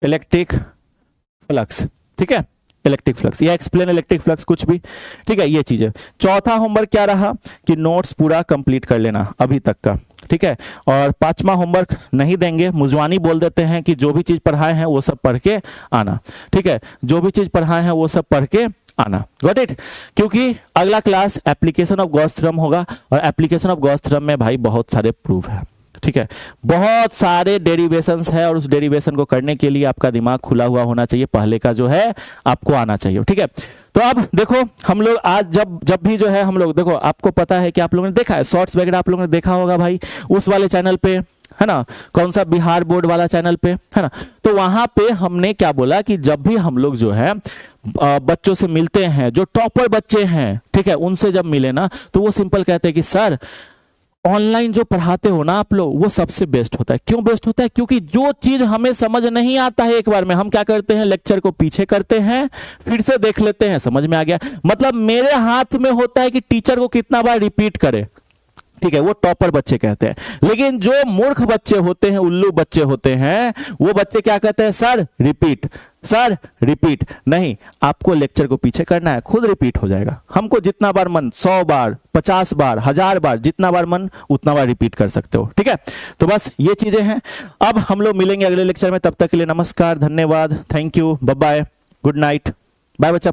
इलेक्ट्रिक फ्लक्स, ठीक है, इलेक्ट्रिक फ्लक्स या एक्सप्लेन इलेक्ट्रिक फ्लक्स, कुछ भी, ठीक है, ये चीज है। चौथा होमवर्क क्या रहा कि नोट्स पूरा कंप्लीट कर लेना अभी तक का, ठीक है। और 5वां होमवर्क नहीं देंगे, मुजवानी बोल देते हैं कि जो भी चीज पढ़ाए हैं वो सब पढ़ के आना, ठीक है, जो भी चीज पढ़ाए हैं वो सब पढ़ के आना, गॉट इट। क्योंकि अगला class application of Gauss theorem होगा, और एप्लीकेशन ऑफ गॉस थ्योरम में भाई बहुत सारे प्रूफ है, ठीक है, बहुत सारे डेरिवेशंस है, और उस डेरिवेशन को करने के लिए आपका दिमाग खुला हुआ होना चाहिए, पहले का जो है आपको आना चाहिए, ठीक है। तो अब देखो हम लोग आज जब भी जो है हम लोग देखो, आपको पता है कि आप लोगों ने देखा है शॉर्ट्स वगैरह आप लोगों ने देखा होगा भाई उस वाले चैनल पे, है ना, कौन सा बिहार बोर्ड वाला चैनल पे, है ना। तो वहां पे हमने क्या बोला कि जब भी हम लोग जो है बच्चों से मिलते हैं, जो टॉपर बच्चे हैं, ठीक है, उनसे जब मिले ना तो वो सिंपल कहते हैं कि सर ऑनलाइन जो पढ़ाते हो ना आप लोग वो सबसे बेस्ट होता है। क्यों बेस्ट होता है? क्योंकि जो चीज हमें समझ नहीं आता है एक बार में, हम क्या करते हैं, लेक्चर को पीछे करते हैं, फिर से देख लेते हैं, समझ में आ गया। मतलब मेरे हाथ में होता है कि टीचर को कितना बार रिपीट करे, ठीक है, वो टॉपर बच्चे कहते हैं। लेकिन जो मूर्ख बच्चे होते हैं, उल्लू बच्चे होते हैं, वो बच्चे क्या कहते हैं, सर रिपीट, सर रिपीट। नहीं, आपको लेक्चर को पीछे करना है, खुद रिपीट हो जाएगा। हमको जितना बार मन, 100 बार, 50 बार, 1000 बार, जितना बार मन उतना बार रिपीट कर सकते हो, ठीक है। तो बस ये चीजें हैं। अब हम लोग मिलेंगे अगले लेक्चर में, तब तक के लिए नमस्कार, धन्यवाद, thank you, bye bye, good night, bye बच्चा।